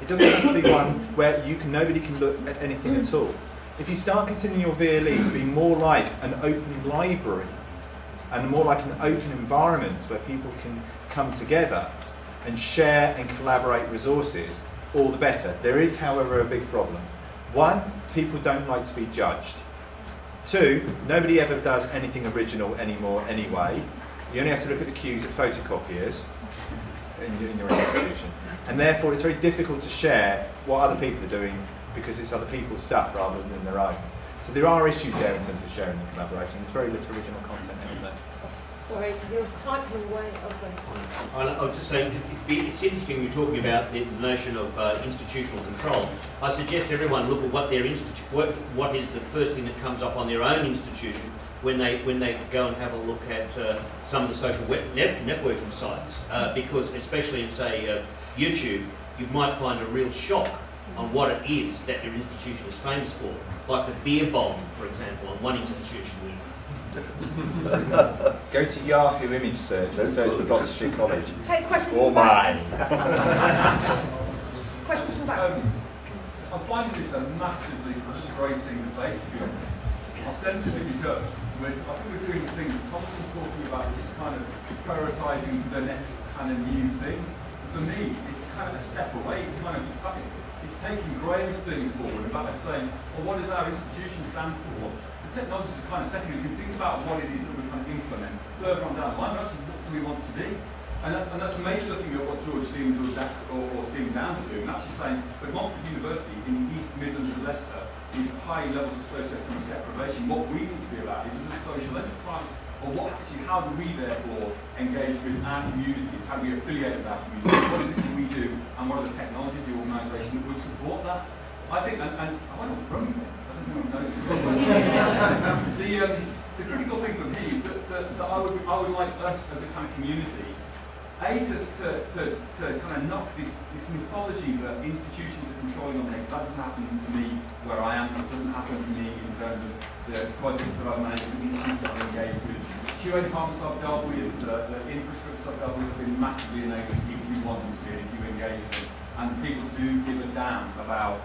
S4: It doesn't have to be one where nobody can look at anything at all. If you start considering your VLE to be more like an open library and more like an open environment where people can come together and share and collaborate resources, all the better. There is, however, a big problem. One, people don't like to be judged. Two, nobody ever does anything original anymore anyway. You only have to look at the queues at photocopiers in your institution. And therefore it's very difficult to share what other people are doing because it's other people's stuff rather than their own. So there are issues there in terms of sharing and collaboration. There's very little original content out there.
S1: Sorry, you're typing away.
S12: I was just saying, it's interesting you're talking about the notion of institutional control. I suggest everyone look at what their what is the first thing that comes up on their own institution when they go and have a look at some of the social networking sites, because especially in say YouTube, you might find a real shock on what it is that your institution is famous for, like the beer bomb, for example, on one institution.
S4: Go to Yahoo image search and search for Gloucestershire College.
S1: Take questions
S4: or mine.
S1: Questions from back.
S10: I find this a massively frustrating debate, to be honest. Ostensibly because I think we're doing the thing that Tom's been talking about, which is kind of prioritising the next kind of new thing. For me, it's kind of a step away. It's kind of it's taking Graham's thing forward about saying, well, what does our institution stand for? The technology is kind of secondary. You can think about what it is that we're trying to implement further on down the line. Actually, what do we want to be? And that's maybe looking at what George Siemens or Stephen Downs are doing, and actually saying that Montfort University in the East Midlands of Leicester is high levels of socioeconomic deprivation. What we need to be about is a social enterprise. Or how do we therefore engage with our communities? How do we affiliate with our communities? What is it that we do? And what are the technologies, the organisation that would support that? I think, and I went on from it. I don't know if I noticed. The critical thing for me is that I would like us
S13: us as a kind of community, to kind of knock this mythology that institutions are controlling on me, because that doesn't happen for me where I am, it doesn't happen for me in terms of the projects that I've managed, the institutions that I've engaged with. QA departments I've dealt with, the infrastructures I've dealt with have been massively enabling if you want them to be, if you engage with them. And people do give a damn about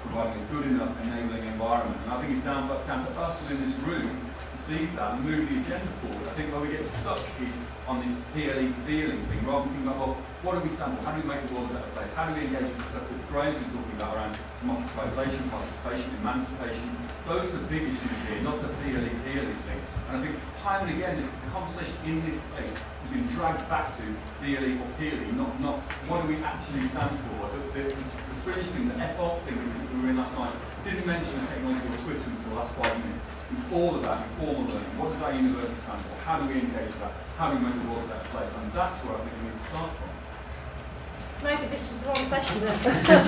S13: providing a good enough enabling environment. And I think it's down to us in this room to seize that and move the agenda forward. I think where we get stuck is on this PLE feeling thing, rather than thinking about, well, what do we stand for? How do we make the world a better place? How do we engage with the stuff that Graham's been talking about around democratisation, participation, emancipation? Those are the big issues here, not the PLE thing. And I think time and again, this conversation in this space has been dragged back to PLE or PLE, not what do we actually stand for. The fringe thing, the FOP thing that we were in last night, didn't mention the technology or Twitter until the last 5 minutes. It's all about informal learning. What does that university stand for? How do we engage that? How do we make the world a better place? And that's where I think we need to start from.
S1: Maybe this was the wrong session then. Thank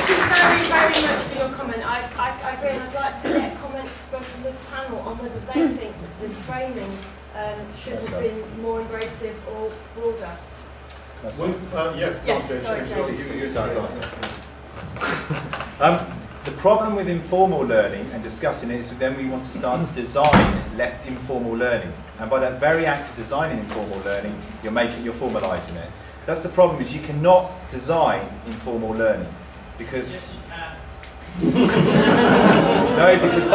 S1: you very, very much for your comment. I agree, and I'd like to get comments from the panel on whether they think that the framing should have been more embracive or broader. Yes, sorry, James.
S4: The problem with informal learning and discussing it is that then we want to start to design informal learning. And by that very act of designing informal learning, you're formalising it. That's the problem, is you cannot design informal learning. Because
S6: yes, you can.
S4: no, because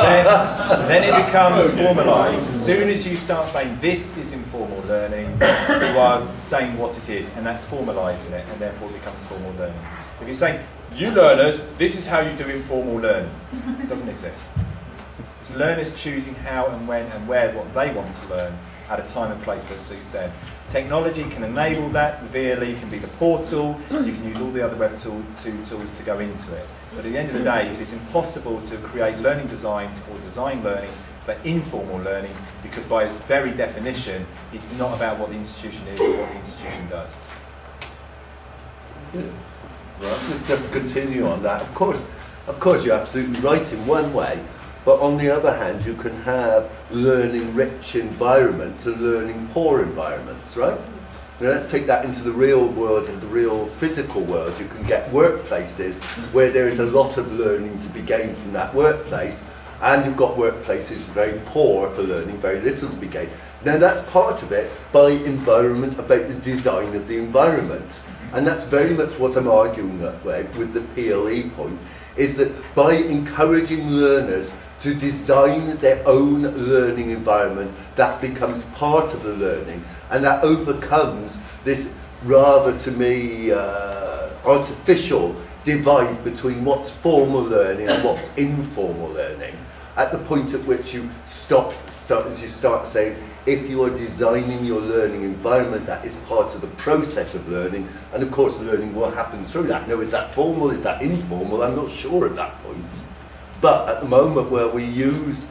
S4: then it becomes formalised. As soon as you start saying this is informal learning, you are saying what it is, and that's formalising it, and therefore it becomes formal learning. If you're saying, you learners, this is how you do informal learning, it doesn't exist. It's learners choosing how and when and where what they want to learn at a time and place that suits them. Technology can enable that. The VLE can be the portal. You can use all the other web tools to go into it. But at the end of the day, it is impossible to create learning designs or design learning for informal learning, because by its very definition, it's not about what the institution is or what the institution does.
S3: Well, just to continue on that, of course you're absolutely right in one way, but on the other hand, you can have learning-rich environments and learning-poor environments, right? Now let's take that into the real world and the real physical world. You can get workplaces where there is a lot of learning to be gained from that workplace, and you've got workplaces very poor for learning, very little to be gained. Now that's part of it by environment, about the design of the environment. And that's very much what I'm arguing with the PLE point, is that by encouraging learners to design their own learning environment, that becomes part of the learning, and that overcomes this rather, to me, artificial divide between what's formal learning and what's informal learning. At the point at which you start saying, if you are designing your learning environment, that is part of the process of learning, and of course learning will happen through that. Now, is that formal, is that informal? I'm not sure at that point. But at the moment where we use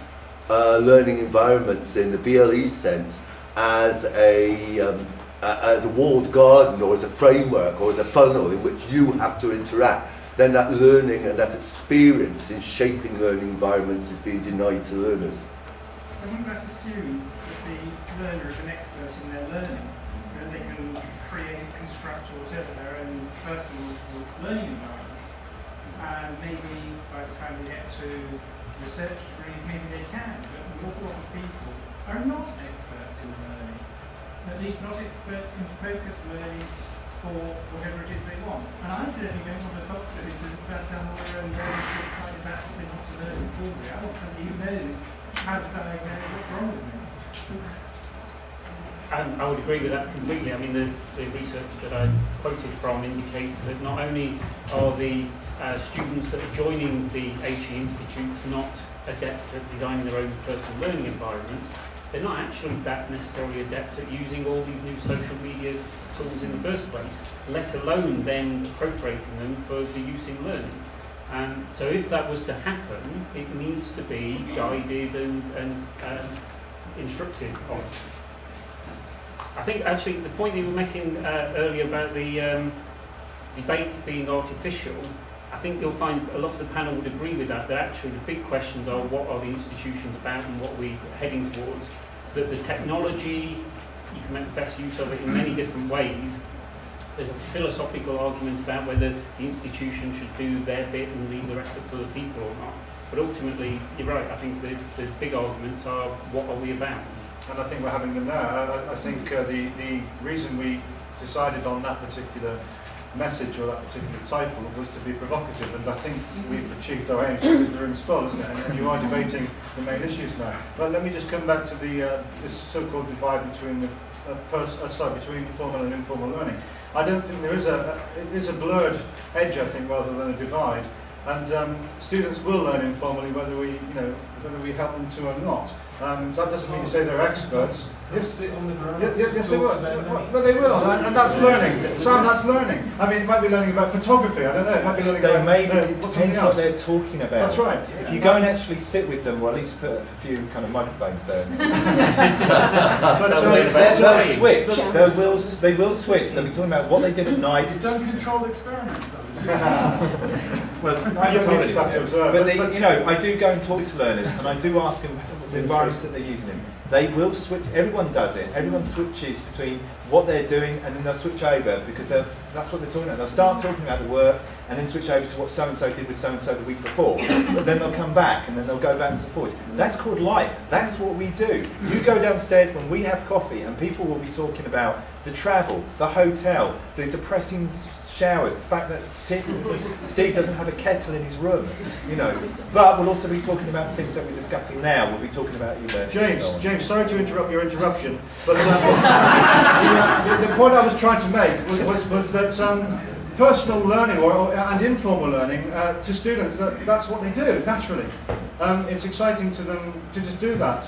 S3: learning environments in the VLE sense as a walled garden, or as a framework, or as a funnel in which you have to interact, then that learning and that experience in shaping learning environments is being denied to learners.
S6: Doesn't that assume that the learner is an expert in their learning, and they can create, construct, or whatever their own personal learning environment? And maybe by the time they get to research degrees, maybe they can, but an awful lot of people are not experts in learning. At least not experts in focused learning for whatever it is they want. And I certainly don't want a doctor who's just done all their own learning to decide that's what they want to learn for me. I want somebody who knows how to diagnose what's wrong with me.
S5: And I would agree with that completely. I mean, the research that I quoted from indicates that not only are the students that are joining the HE institutes not adept at designing their own personal learning environment, they're not actually that necessarily adept at using all these new social media tools in the first place, let alone then appropriating them for the use in learning. So if that was to happen, it needs to be guided and instructed on. I think actually the point you were making earlier about the debate being artificial, I think you'll find a lot of the panel would agree with that, that actually the big questions are what are the institutions about and what are we heading towards. that the technology, you can make the best use of it in many different ways. There's a philosophical argument about whether the institution should do their bit and leave the rest up to the people or not. But ultimately, you're right, I think the big arguments are, what are we about?
S2: And I think we're having them now. I think the reason we decided on that particular message or that particular title was to be provocative, and I think we've achieved our aim because the room's full, isn't it? And you are debating the main issues now. But let me just come back to the this so-called divide between between formal and informal learning. I don't think there is it is a blurred edge, I think, rather than a divide. And students will learn informally whether we help them to or not. That doesn't mean to say they're experts.
S9: Yes, sit on the ground.
S2: Yes, they will. But they will, and that's learning. Sam, that's learning. I mean, it might be learning about photography. I don't know. It might be learning about
S4: it depends what they're talking about.
S2: That's right.
S4: If you go and actually sit with them, or at least put a few kind of microphones there, they'll switch. They will switch. They'll be talking about what they did at night.
S9: You don't control experiments, though.
S2: Well,
S4: I do go and talk to learners, and I do ask them the environments that they're using in. They will switch. Everyone does it. Everyone switches between what they're doing, and then they'll switch over because that's what they're talking about. They'll start talking about the work, and then switch over to what so and so did with so and so the week before. But then they'll come back, and then they'll go back and forth. That's called life. That's what we do. You go downstairs when we have coffee, and people will be talking about the travel, the hotel, the depressing showers, the fact that Steve doesn't have a kettle in his room, But we'll also be talking about the things that we're discussing now. We'll be talking about e-learning.
S2: James, sorry to interrupt your interruption, but the point I was trying to make was that personal learning and informal learning to students, that's what they do naturally. It's exciting to them to just do that.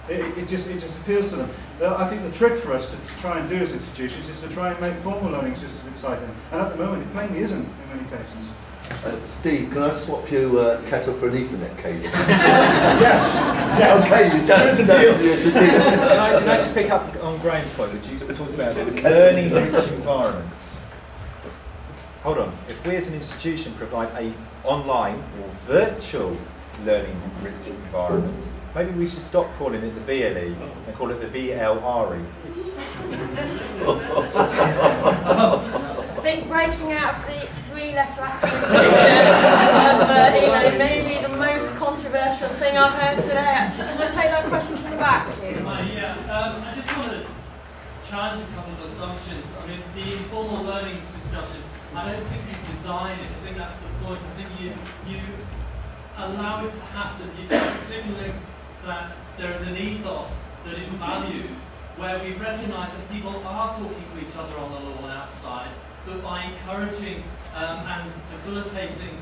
S2: It just appeals to them. I think the trick for us to try and do as institutions is to try and make formal learning just as exciting. And at the moment, it plainly isn't in many cases.
S3: Steve, can I swap you kettle for an Ethernet cable?
S2: Yes.
S3: Okay, you don't. It's a deal.
S4: Can I just pick up on Graham's point, which you talked about learning-rich environments? Hold on. If we as an institution provide a online or virtual learning-rich environment, maybe we should stop calling it the VLE and call it the VLRE.
S1: I think breaking out of the three-letter acronym of maybe the most controversial thing I've heard today. Actually, can I take that question from the back?
S14: I just want to challenge a couple of assumptions. I mean, the informal learning discussion, I don't think you design it. I think that's the point. I think you allow it to happen. You're signaling that there is an ethos that is valued, where we recognise that people are talking to each other on the lawn outside, but by encouraging and facilitating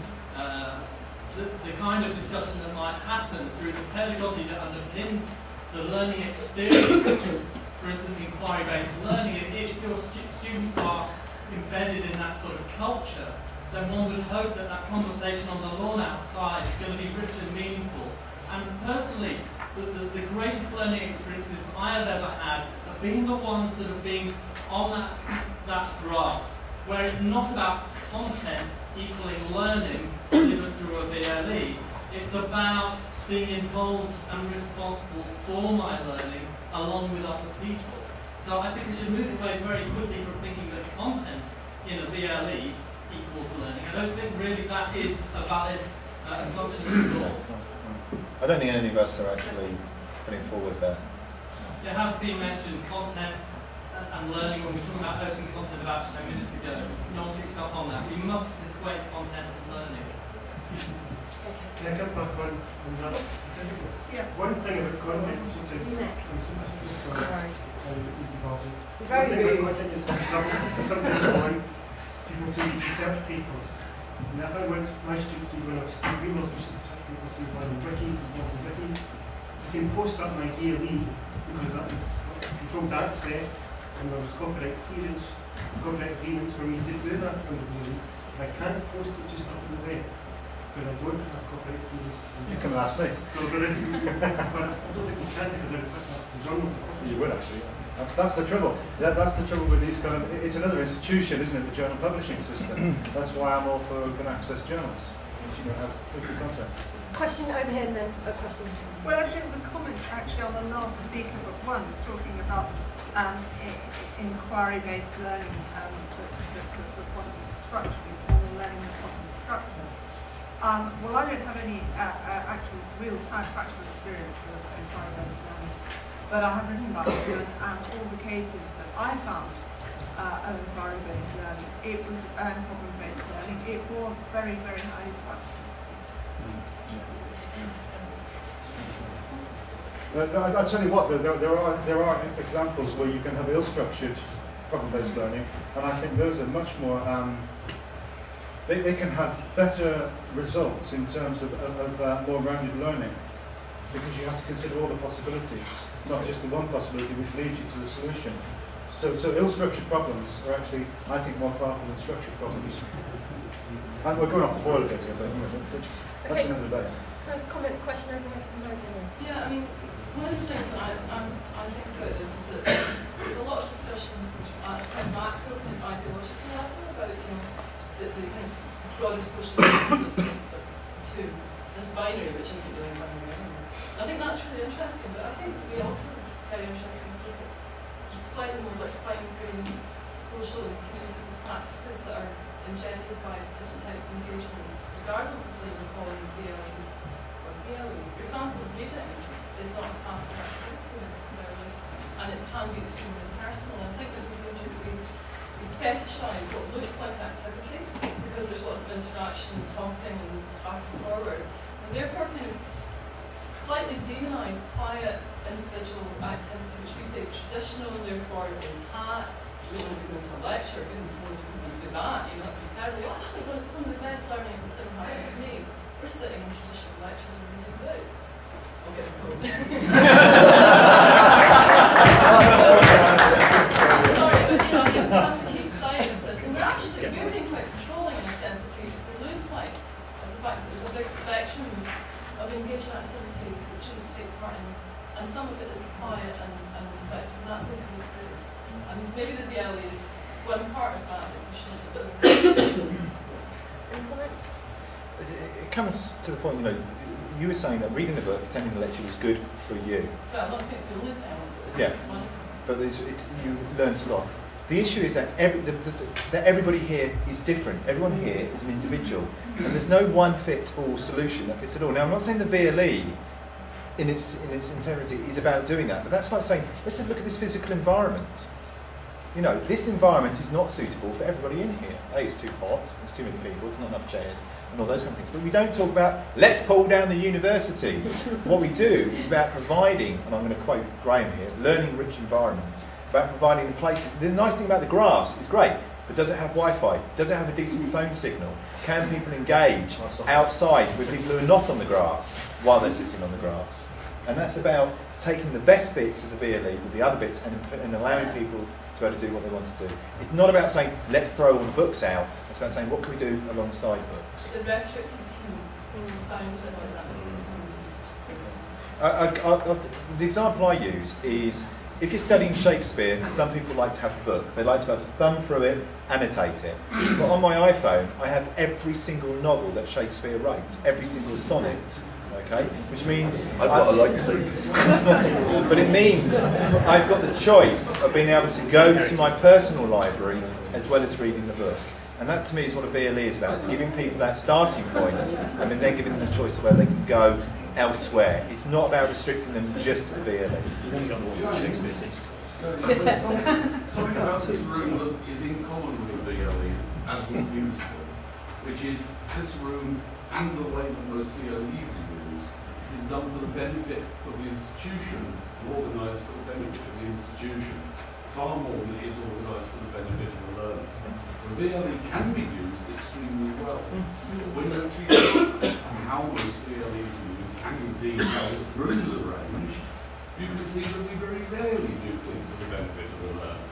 S14: the kind of discussion that might happen through the pedagogy that underpins the learning experience, for instance, inquiry-based learning, if your students are embedded in that sort of culture, then one would hope that that conversation on the lawn outside is going to be rich and meaningful. And personally, the greatest learning experiences I have ever had have been the ones that have been on that grass, where it's not about content equaling learning delivered through a VLE. It's about being involved and responsible for my learning along with other people. So I think we should move away very quickly from thinking that content in a VLE equals learning. I don't think really that is a valid assumption at all.
S4: I don't think any of us are actually putting forward that.
S14: There has been mentioned content and learning when we're talking about open content about 10 minutes ago. No one picked up on that. We must equate content and learning.
S15: Can I jump back on that specifically? Yeah. One thing about content sometimes sometimes people to read research papers. And if I went my students when I was doing those research papers, say wikis, you can post up my VLE because that was controlled access and there was copyright clearance, copyright agreements for me to do that on the VLE. I can't post it just up on the web because I don't have copyright clearance.
S2: You can ask me.
S15: So there is, but I don't think you can because I put that in the journal.
S2: You would actually. That's the trouble. That's the trouble with these kind of. It's another institution, isn't it? The journal publishing system. That's why I'm all for open access journals. you don't have weekly contact.
S1: Question over here and then a question.
S16: Well, actually, it was a comment actually on the last speaker, but one was talking about inquiry-based learning, the possible structure, informal learning, the possible structure. Well, I don't have any actual real-time practical experience of inquiry-based learning, but I have written about it, and all the cases that I found of inquiry-based learning, it was and problem-based learning, it was very, very highly structured.
S2: I'll tell you what, there are examples where you can have ill-structured problem-based learning, and I think those are much more, they can have better results in terms of more rounded learning, because you have to consider all the possibilities, not just the one possibility which leads you to the solution. So ill-structured problems are actually, I think, more powerful than structured problems. And we're going off the boil a bit here, but that's another debate.
S1: Comment, question over here from Logan.
S17: Yeah, I mean, one of the things that I think about this is that there's a lot of discussion at a macro and ideological level about, you know, the kind of broader social needs of tools, this binary which isn't really binary anymore. I think that's really interesting, but I think it would be also very interesting to look at slightly more like fine-grained social and communicative practices that are engendered by different types of engagement, regardless of whether you're calling VLE or PLE. For example, reading is not a passive activity necessarily, and it can be extremely personal. I think there's a danger that we fetishise what looks like activity, because there's lots of interaction and talking and back and forward, and therefore kind of slightly demonise quiet individual activity, which we say is traditional, and therefore in hat, we don't want to go to a lecture, goodness knows we can do that, you know, that would be terrible. Well, actually, one of some of the best learning that's ever happened to me, we're sitting in traditional lectures and reading books. I'll get a quote. Sorry, but you know, I have to keep citing this, and we're being quite controlling in a sense if we lose sight of the fact that there's a big spectrum of engaged activity that students take part in, and some of it is quiet and reflective, and that's okay too. And maybe the VLE is one part of that we should do.
S1: Any comments?
S4: It comes to the point, you know, you were saying that reading the book, attending the lecture was good for you.
S17: Well, I'm not saying it's the only thing.
S4: Yeah, but you learned a lot. The issue is that everybody here is different. Everyone here is an individual, and there's no one-fit-all solution that fits it all. Now, I'm not saying the VLE in its entirety is about doing that, but that's like saying, let's have a look at this physical environment. You know, this environment is not suitable for everybody in here. A, it's too hot, there's too many people, there's not enough chairs, and all those kind of things. But we don't talk about, let's pull down the university. What we do is about providing, and I'm going to quote Graham here, learning-rich environments, about providing the places. The nice thing about the grass is great, but does it have Wi-Fi? Does it have a decent phone signal? Can people engage outside with people who are not on the grass while they're sitting on the grass? And that's about taking the best bits of the VLE with the other bits and allowing people to be able to do what they want to do. It's not about saying, let's throw all the books out. It's about saying, what can we do alongside books?
S17: The rhetoric can sound a bit like that.
S4: The example I use is, if you're studying Shakespeare, some people like to have a book. They like to be able to thumb through it, annotate it. But on my iPhone, I have every single novel that Shakespeare wrote, every single sonnet. Okay, which means
S3: I've got a like to.
S4: But it means I've got the choice of being able to go to my personal library as well as reading the book. And that to me is what a VLE is about. It's giving people that starting point and then giving them the choice of where they can go elsewhere. It's not about restricting them just to the VLE.
S8: Shakespeare something about this room that is in common with the VLE as we use it, which is this room and the way that most VLEs are used is done for the benefit of the institution, organised for the benefit of the institution, far more than it is organised for the benefit of the learner. The VLE can be used extremely well. When you actually look at how most VLEs are used, and indeed how this room is arranged, you can see that we very rarely do things for the benefit of the learner.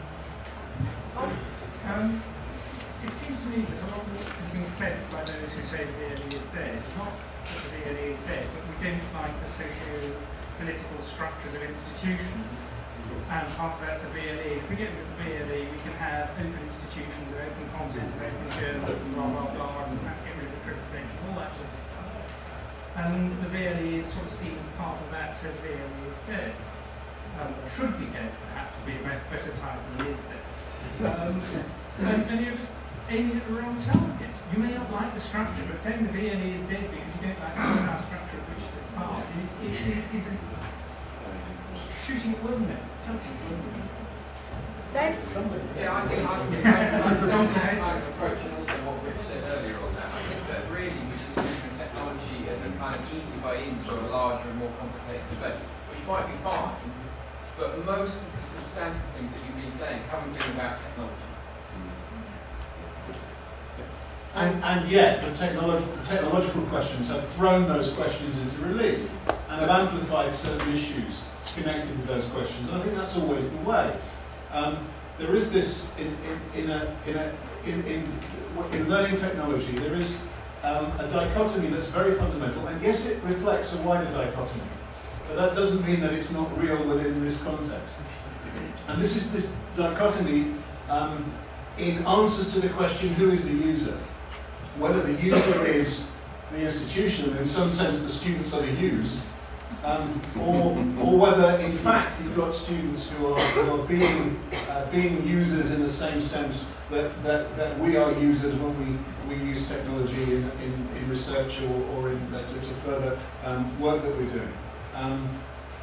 S6: It seems to me that a lot of what has been said by those who say the VLE is dead is not that the VLE is dead, but we don't like the socio-political structures of institutions and half of that's the VLE. If we get rid of the VLE, we can have open institutions, or open content, or open journals, and blah, blah, blah, and perhaps get rid of accreditation, all that sort of stuff. And the VLE is sort of seen as part of that, so VLE is dead. Or should be dead, perhaps, to be a better title than is dead. And you're just aiming at the wrong target. You may not like the structure, but saying the VLE is dead because you don't like our structure of which it is part is shooting at women.
S1: Dave?
S18: Yeah, I think I'm approaching also what Rich said earlier on that. I think that really we're just using technology as a kind of easy way into a larger and more complicated debate, which might be fine, but most of the substantive things that you've been saying haven't been about technology.
S7: And yet, the technological questions have thrown those questions into relief and have amplified certain issues connected with those questions. And I think that's always the way. There is this in learning technology. There is a dichotomy that's very fundamental, and yes, it reflects a wider dichotomy. But that doesn't mean that it's not real within this context. And this is this dichotomy in answers to the question, who is the user? Whether the user is the institution, and in some sense the students are the used, or whether in fact you've got students who are being users in the same sense that we are users when we use technology in research or in to further work that we're doing.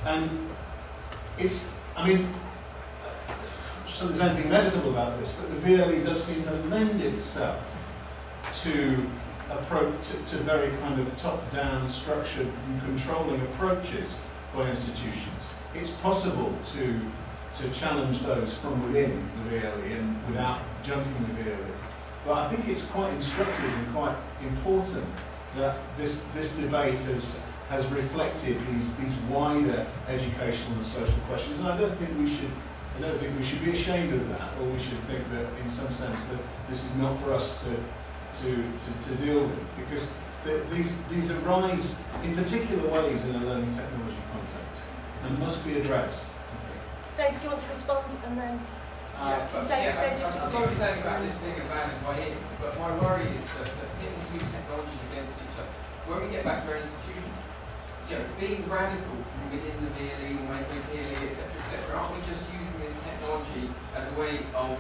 S7: And it's, I mean, so there's anything meditable about this, but the VLE does seem to lend itself to very kind of top-down, structured and controlling approaches by institutions. It's possible to challenge those from within the VLE and without jumping the VLE. But I think it's quite instructive and quite important that this debate has reflected these wider educational and social questions. And I don't think we should be ashamed of that, or we should think that in some sense that this is not for us to deal with, because these arise in particular ways in a learning technology context and must be addressed.
S1: Dave, do you want to respond and then?
S18: I see what you're saying about this being a valid way in, but my worry is that hitting two technologies against each other, when we get back to our institutions, being radical from within the VLE, or making PLE, etc., aren't we just using this technology as a way of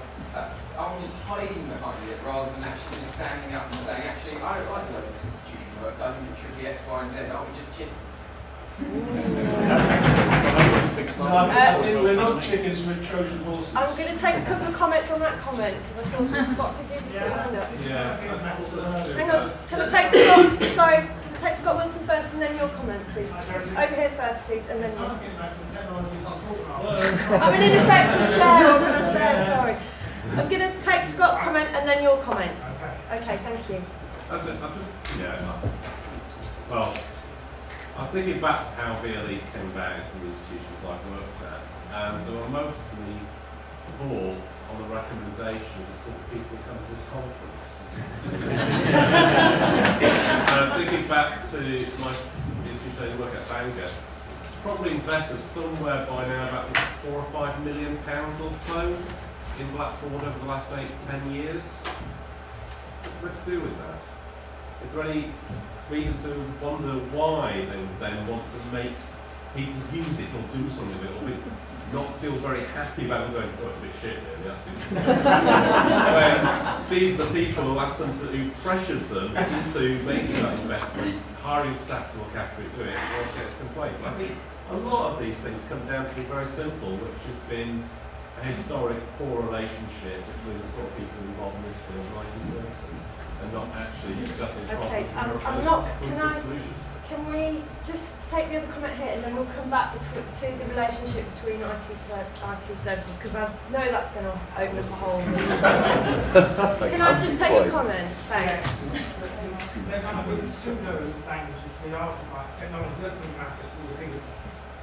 S18: aren't we just hiding behind it rather than actually just standing up and saying, actually, I don't like the way this institution works, I think it should be X, Y, and Z, aren't we just chickens?
S7: I think we're not chickens, we're Trojan horses.
S1: I'm going to take a couple of comments on that comment, because I saw Scott, did you just put your hand up? Hang on, can I take Scott, sorry, can I take Scott Wilson first and then your comment, please? Over here first, please, and then you. I'm an ineffective chair, what can I say? Sorry. I'm going to take Scott's comment and then your comment. Okay, thank you.
S10: Well, I'm thinking back to how VLEs came about in some institutions I've worked at, and there were mostly boards on the recommendation of the sort of people who come to this conference. And I'm thinking back to my institution I work at Bangor. Probably invested somewhere by now about £4 or £5 million or so in Blackboard over the last 8-10 years. What's to do with that? Is there any reason to wonder why they would then want to make people use it or do something with it, or not feel very happy about it, going, oh, it's a bit shit here, we have to do something. When these are the people who asked them to, who pressured them into making that investment, hiring staff to look after it, doing it, or get it in place. I think a lot of these things come down to be very simple, which has been a historic poor relationship between the sort of people involved in this field and IT services, and not actually discussing solutions.
S1: Can we just take the other comment here and then we'll come back to the relationship between IT services, because I know that's going to open up a whole... Can I just take your comment? Thanks.
S6: They're kind of really pseudo languages. They are like technology doesn't matter, it's all the things.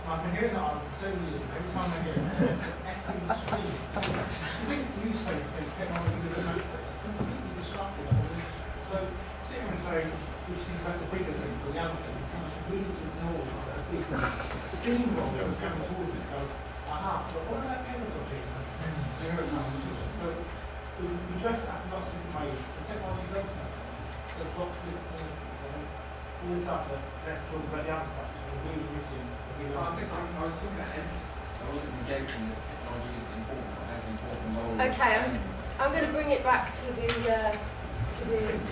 S6: I've been hearing that argument so many years ago. Every time I hear it, effing scream. I think newspapers think technology doesn't matter. It's completely disruptive. So sitting and saying, which things about the bigger things, the other things, kind of really ignore the big steamroller that's coming towards us.
S9: Aha, but what about pedagogy? So we address that lots of information. The technology does that. There's lots of information. All this after, let's talk about the other stuff. We're really missing.
S18: I think I was talking about emphasis. I wasn't negating that technology is important, or has an important role.
S1: Okay, I'm going to bring it back to the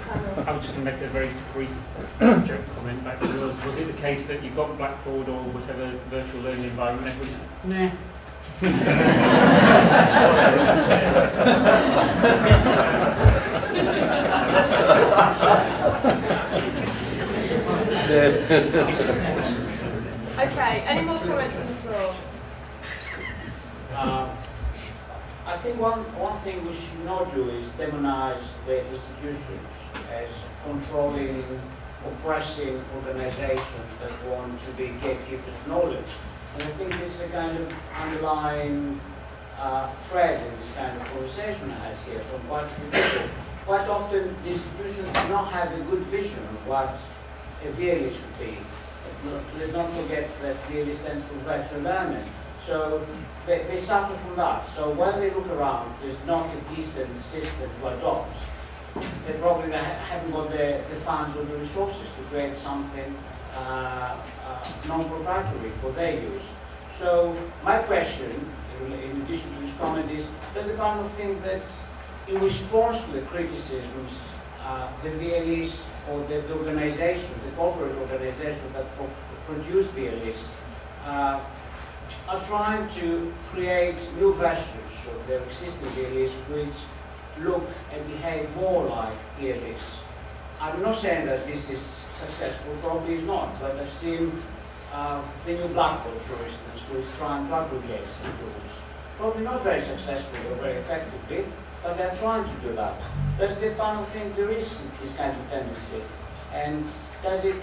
S1: panel.
S5: I was just going to make a very brief joke comment back to yours. Was it the case that you got Blackboard or whatever virtual learning environment, everybody's nah.
S1: Okay, any more comments on the floor?
S19: I think one thing we should not do is demonize the institutions as controlling, oppressing organizations that want to be gatekeepers of knowledge. And I think this is a kind of underlying thread in this kind of conversation I had here from quite a few people. Quite often the institutions do not have a good vision of what a VLE should be. Let's not forget that VLE stands for virtual learning. So they suffer from that. So when they look around, there's not a decent system to adopt. They probably haven't got the funds or the resources to create something non-proprietary for their use. So my question, in addition to this comment, is, does the panel think that in response to the criticisms, the VLEs or the organizations, the corporate organizations that produce VLEs, are trying to create new versions of their existing VLEs which look and behave more like VLEs? I'm not saying that this is successful, probably is not, but I've seen the new Blackboard, for instance, who is trying to aggregate some tools. Probably not very successfully or very effectively, but they're trying to do that. Does the panel think there is this kind of tendency? And does it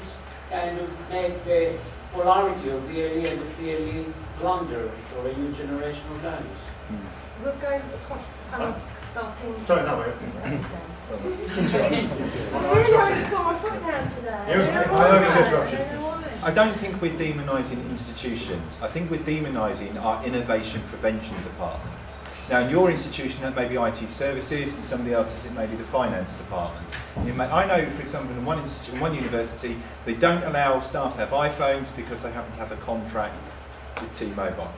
S19: kind of make the polarity of VLE and the PLE blunder for a new generation of learners?
S1: We'll go across the panel, starting...
S2: Sorry, that way.
S4: I don't think we're demonising institutions. I think we're demonising our innovation prevention department. Now, in your institution, that may be IT services, and somebody else's, it may be the finance department. I know, for example, in one university, they don't allow staff to have iPhones because they happen to have a contract with T-Mobile.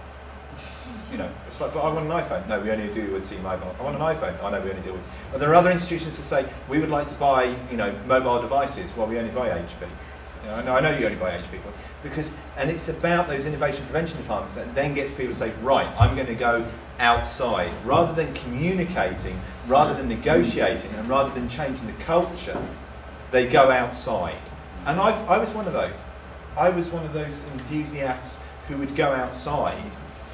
S4: You know, it's like, I want an iPhone. No, we only deal with T-Mobile. I want an iPhone. I know we only deal with. But there are other institutions that say we would like to buy, you know, mobile devices. Well, we only buy HP. You know, I know you only buy HP because, and it's about those innovation prevention departments that then gets people to say, right, I'm going to go outside, rather than communicating, rather than negotiating, and rather than changing the culture, they go outside. And I was one of those. I was one of those enthusiasts who would go outside,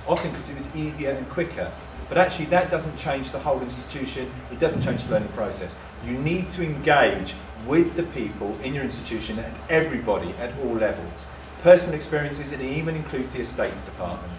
S4: often because it was easier and quicker. But actually that doesn't change the whole institution, it doesn't change the learning process. You need to engage with the people in your institution and everybody at all levels. Personal experiences, it even includes the estates department.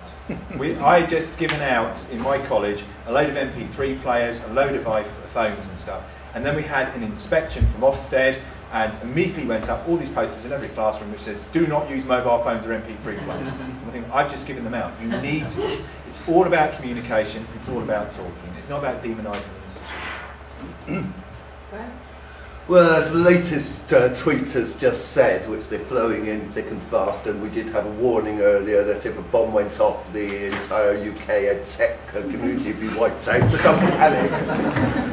S4: I had just given out in my college a load of MP3 players, a load of iPhones and stuff, and then we had an inspection from Ofsted, and immediately went up all these posters in every classroom which says, do not use mobile phones or MP3 players. I think, I've just given them out. You need to. It's all about communication, it's all about talking. It's not about demonising the institution.
S3: Well, as the latest tweet has just said, which they're flowing in thick and fast, and we did have a warning earlier that if a bomb went off, the entire UK ed tech community would be wiped out, but don't panic.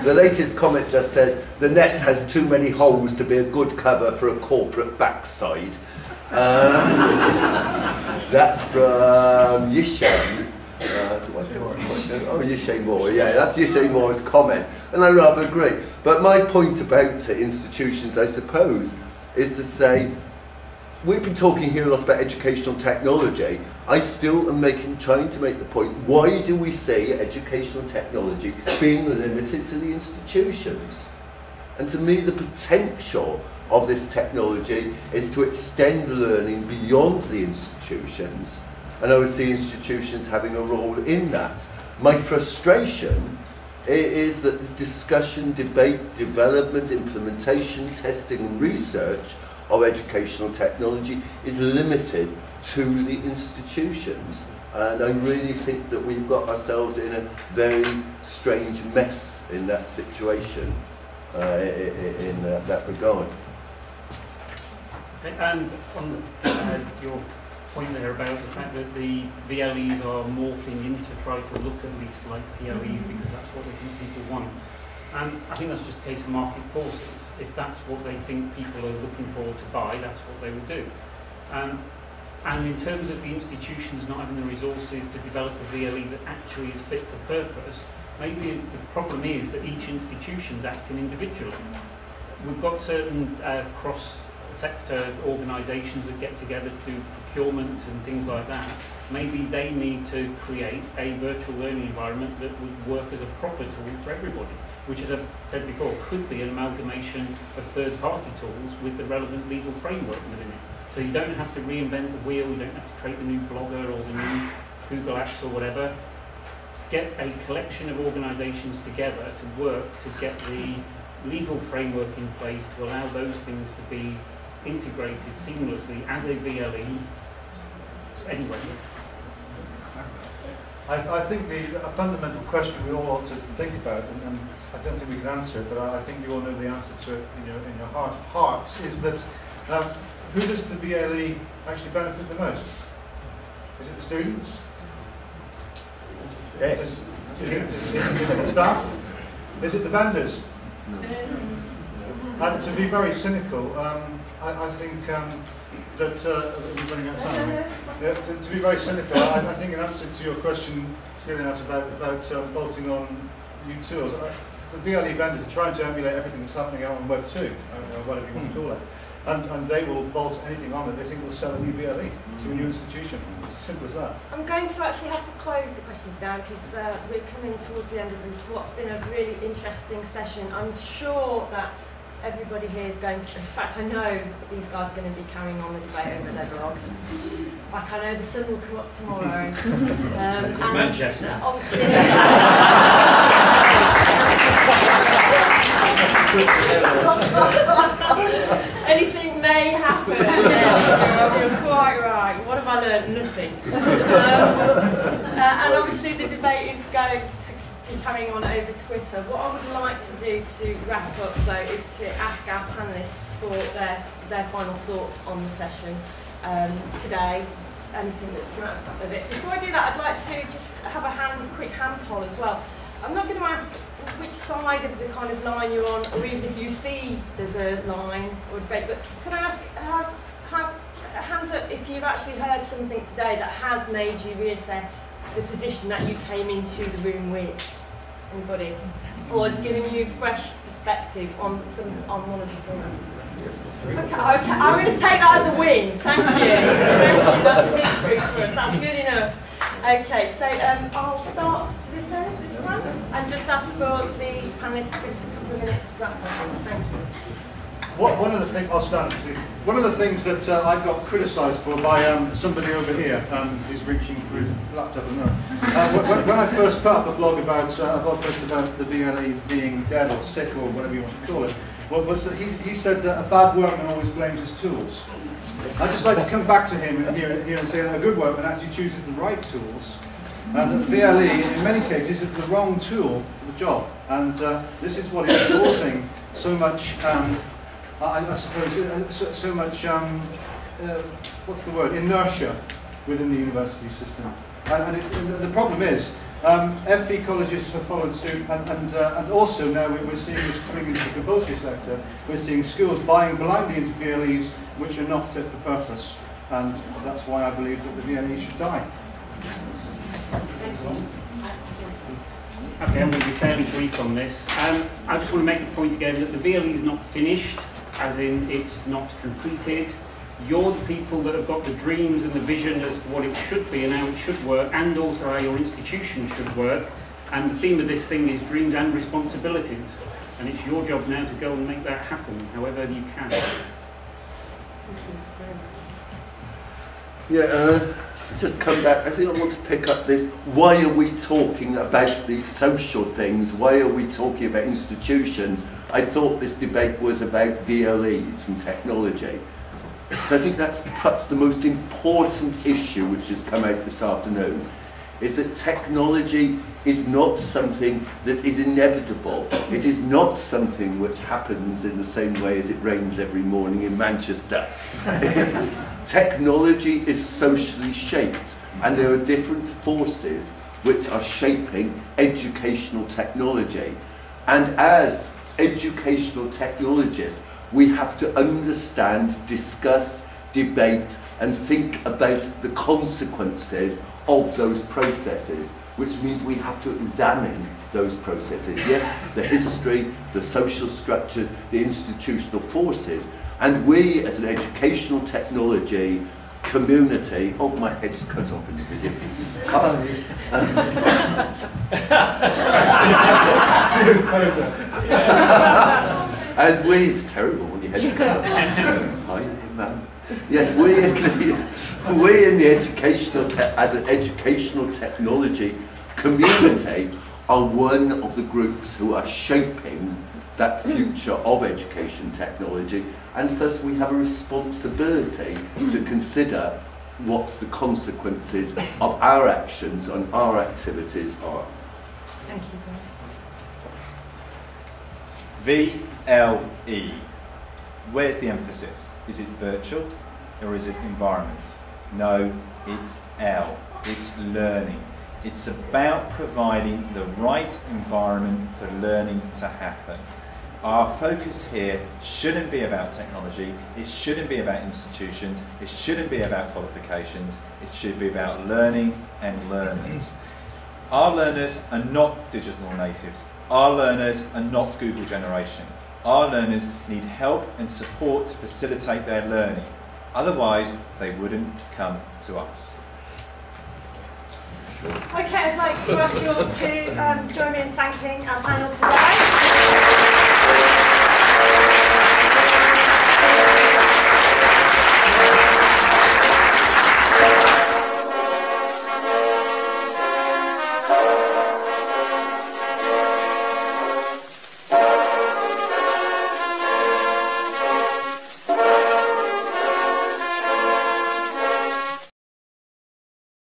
S3: The latest comment just says, the net has too many holes to be a good cover for a corporate backside. That's from Yishan. Yishay Moore, yeah, that's Yishay Moore's comment, and I rather agree. But my point about institutions, I suppose, is to say, we've been talking here a lot about educational technology. I still am trying to make the point, why do we say educational technology being limited to the institutions? And to me, the potential of this technology is to extend learning beyond the institutions, and I would see institutions having a role in that. My frustration is that the discussion, debate, development, implementation, testing and research of educational technology is limited to the institutions. And I really think that we've got ourselves in a very strange mess in that situation, in that regard.
S5: And on your point there about the fact that the VLEs are morphing in to try to look at least like PLEs because that's what they think people want. And I think that's just a case of market forces. If that's what they think people are looking for to buy, that's what they will do. And in terms of the institutions not having the resources to develop a VLE that actually is fit for purpose, maybe the problem is that each institution's acting individually. We've got certain cross-sector organisations that get together to do procurement and things like that. Maybe they need to create a virtual learning environment that would work as a proper tool for everybody, which, as I've said before, could be an amalgamation of third-party tools with the relevant legal framework within it. So you don't have to reinvent the wheel, you don't have to create the new Blogger or the new Google Apps or whatever. Get a collection of organisations together to work to get the legal framework in place to allow those things to be integrated seamlessly as a VLE. Anyway.
S2: I think a fundamental question we all ought to think about, and I don't think we can answer it, but I think you all know the answer to it in your heart of hearts, is that who does the VLE actually benefit the most? Is it the students?
S3: Yes.
S2: Is it the staff? Is it the vendors? And to be very cynical, I think that we're running out of time. To be very cynical, I think in answer to your question, stealing out about bolting on new tools, the VLE vendors are trying to emulate everything that's happening out on Web 2, or whatever you want to call it. And they will bolt anything on that they think will sell a new VLE to a new institution. It's as simple as that.
S1: I'm going to actually have to close the questions down because we're coming towards the end of what's been a really interesting session. I'm sure that everybody here is going to, in fact I know these guys are going to be carrying on the debate over their blogs. Like I know the sun will come up tomorrow. And
S5: Manchester.
S1: Obviously, anything may happen. Yes, you're quite right. What have I learned? Nothing. And obviously the debate is going to be carrying on over Twitter. What I would like to do to wrap up though is to ask our panellists for their final thoughts on the session today. Anything that's come out of it. Before I do that, I'd like to just have a quick hand poll as well. I'm not going to ask which side of the kind of line you're on, or even if you see there's a line or debate, but can I ask, have hands up if you've actually heard something today that has made you reassess the position that you came into the room with? Anybody? Or has given you fresh perspective on one of the things? Okay, I'm going to take that as a win. Thank you. Thank you. That's a victory for us. That's good enough. Okay, so I'll start this end, this one, and just ask for the panelists to give us a couple of minutes to wrap up. Thank you.
S2: One of the things, I'll stand. One of the things that I got criticised for by somebody over here who's reaching for his laptop and when I first put up a blog post about the VLEs being dead or sick or whatever you want to call it, was that he said that a bad workman always blames his tools. I'd just like to come back to him here and say that a good workman actually chooses the right tools, and that the VLE, in many cases, is the wrong tool for the job. And this is what is causing so much, I suppose, so much, what's the word, inertia within the university system. And the problem is, FE colleges have followed suit, and also now we're seeing this coming into the compulsory sector. We're seeing schools buying blindly into VLEs which are not fit for purpose, and that's why I believe that the VLE should die.
S5: Okay, I'm going to be fairly brief on this. I just want to make the point again that the VLE is not finished, as in it's not completed. You're the people that have got the dreams and the vision as to what it should be and how it should work, and also how your institution should work. And the theme of this thing is dreams and responsibilities. And it's your job now to go and make that happen, however you can.
S3: Yeah, just come back. I think I want to pick up this. Why are we talking about these social things? Why are we talking about institutions? I thought this debate was about VLEs and technology. So I think that's perhaps the most important issue which has come out this afternoon, is that technology is not something that is inevitable. It is not something which happens in the same way as it rains every morning in Manchester. Technology is socially shaped, and there are different forces which are shaping educational technology. And as educational technologists, we have to understand, discuss, debate, and think about the consequences of those processes, which means we have to examine those processes. Yes, the history, the social structures, the institutional forces, and we as an educational technology community, oh, my head's cut off in the video. And we, it's terrible when your head's cut off. Hi, man. Yes, we in the educational, as an educational technology community, are one of the groups who are shaping that future of education technology, and thus we have a responsibility to consider what the consequences of our actions and our activities are.
S1: Thank you.
S4: VLE. Where's the emphasis? Is it virtual or is it environment? No, it's L. It's learning. It's about providing the right environment for learning to happen. Our focus here shouldn't be about technology, it shouldn't be about institutions, it shouldn't be about qualifications, it should be about learning and learners. Our learners are not digital natives. Our learners are not Google generation. Our learners need help and support to facilitate their learning. Otherwise, they wouldn't come to us.
S1: Okay, I'd like to ask you all to join me in thanking our panel today.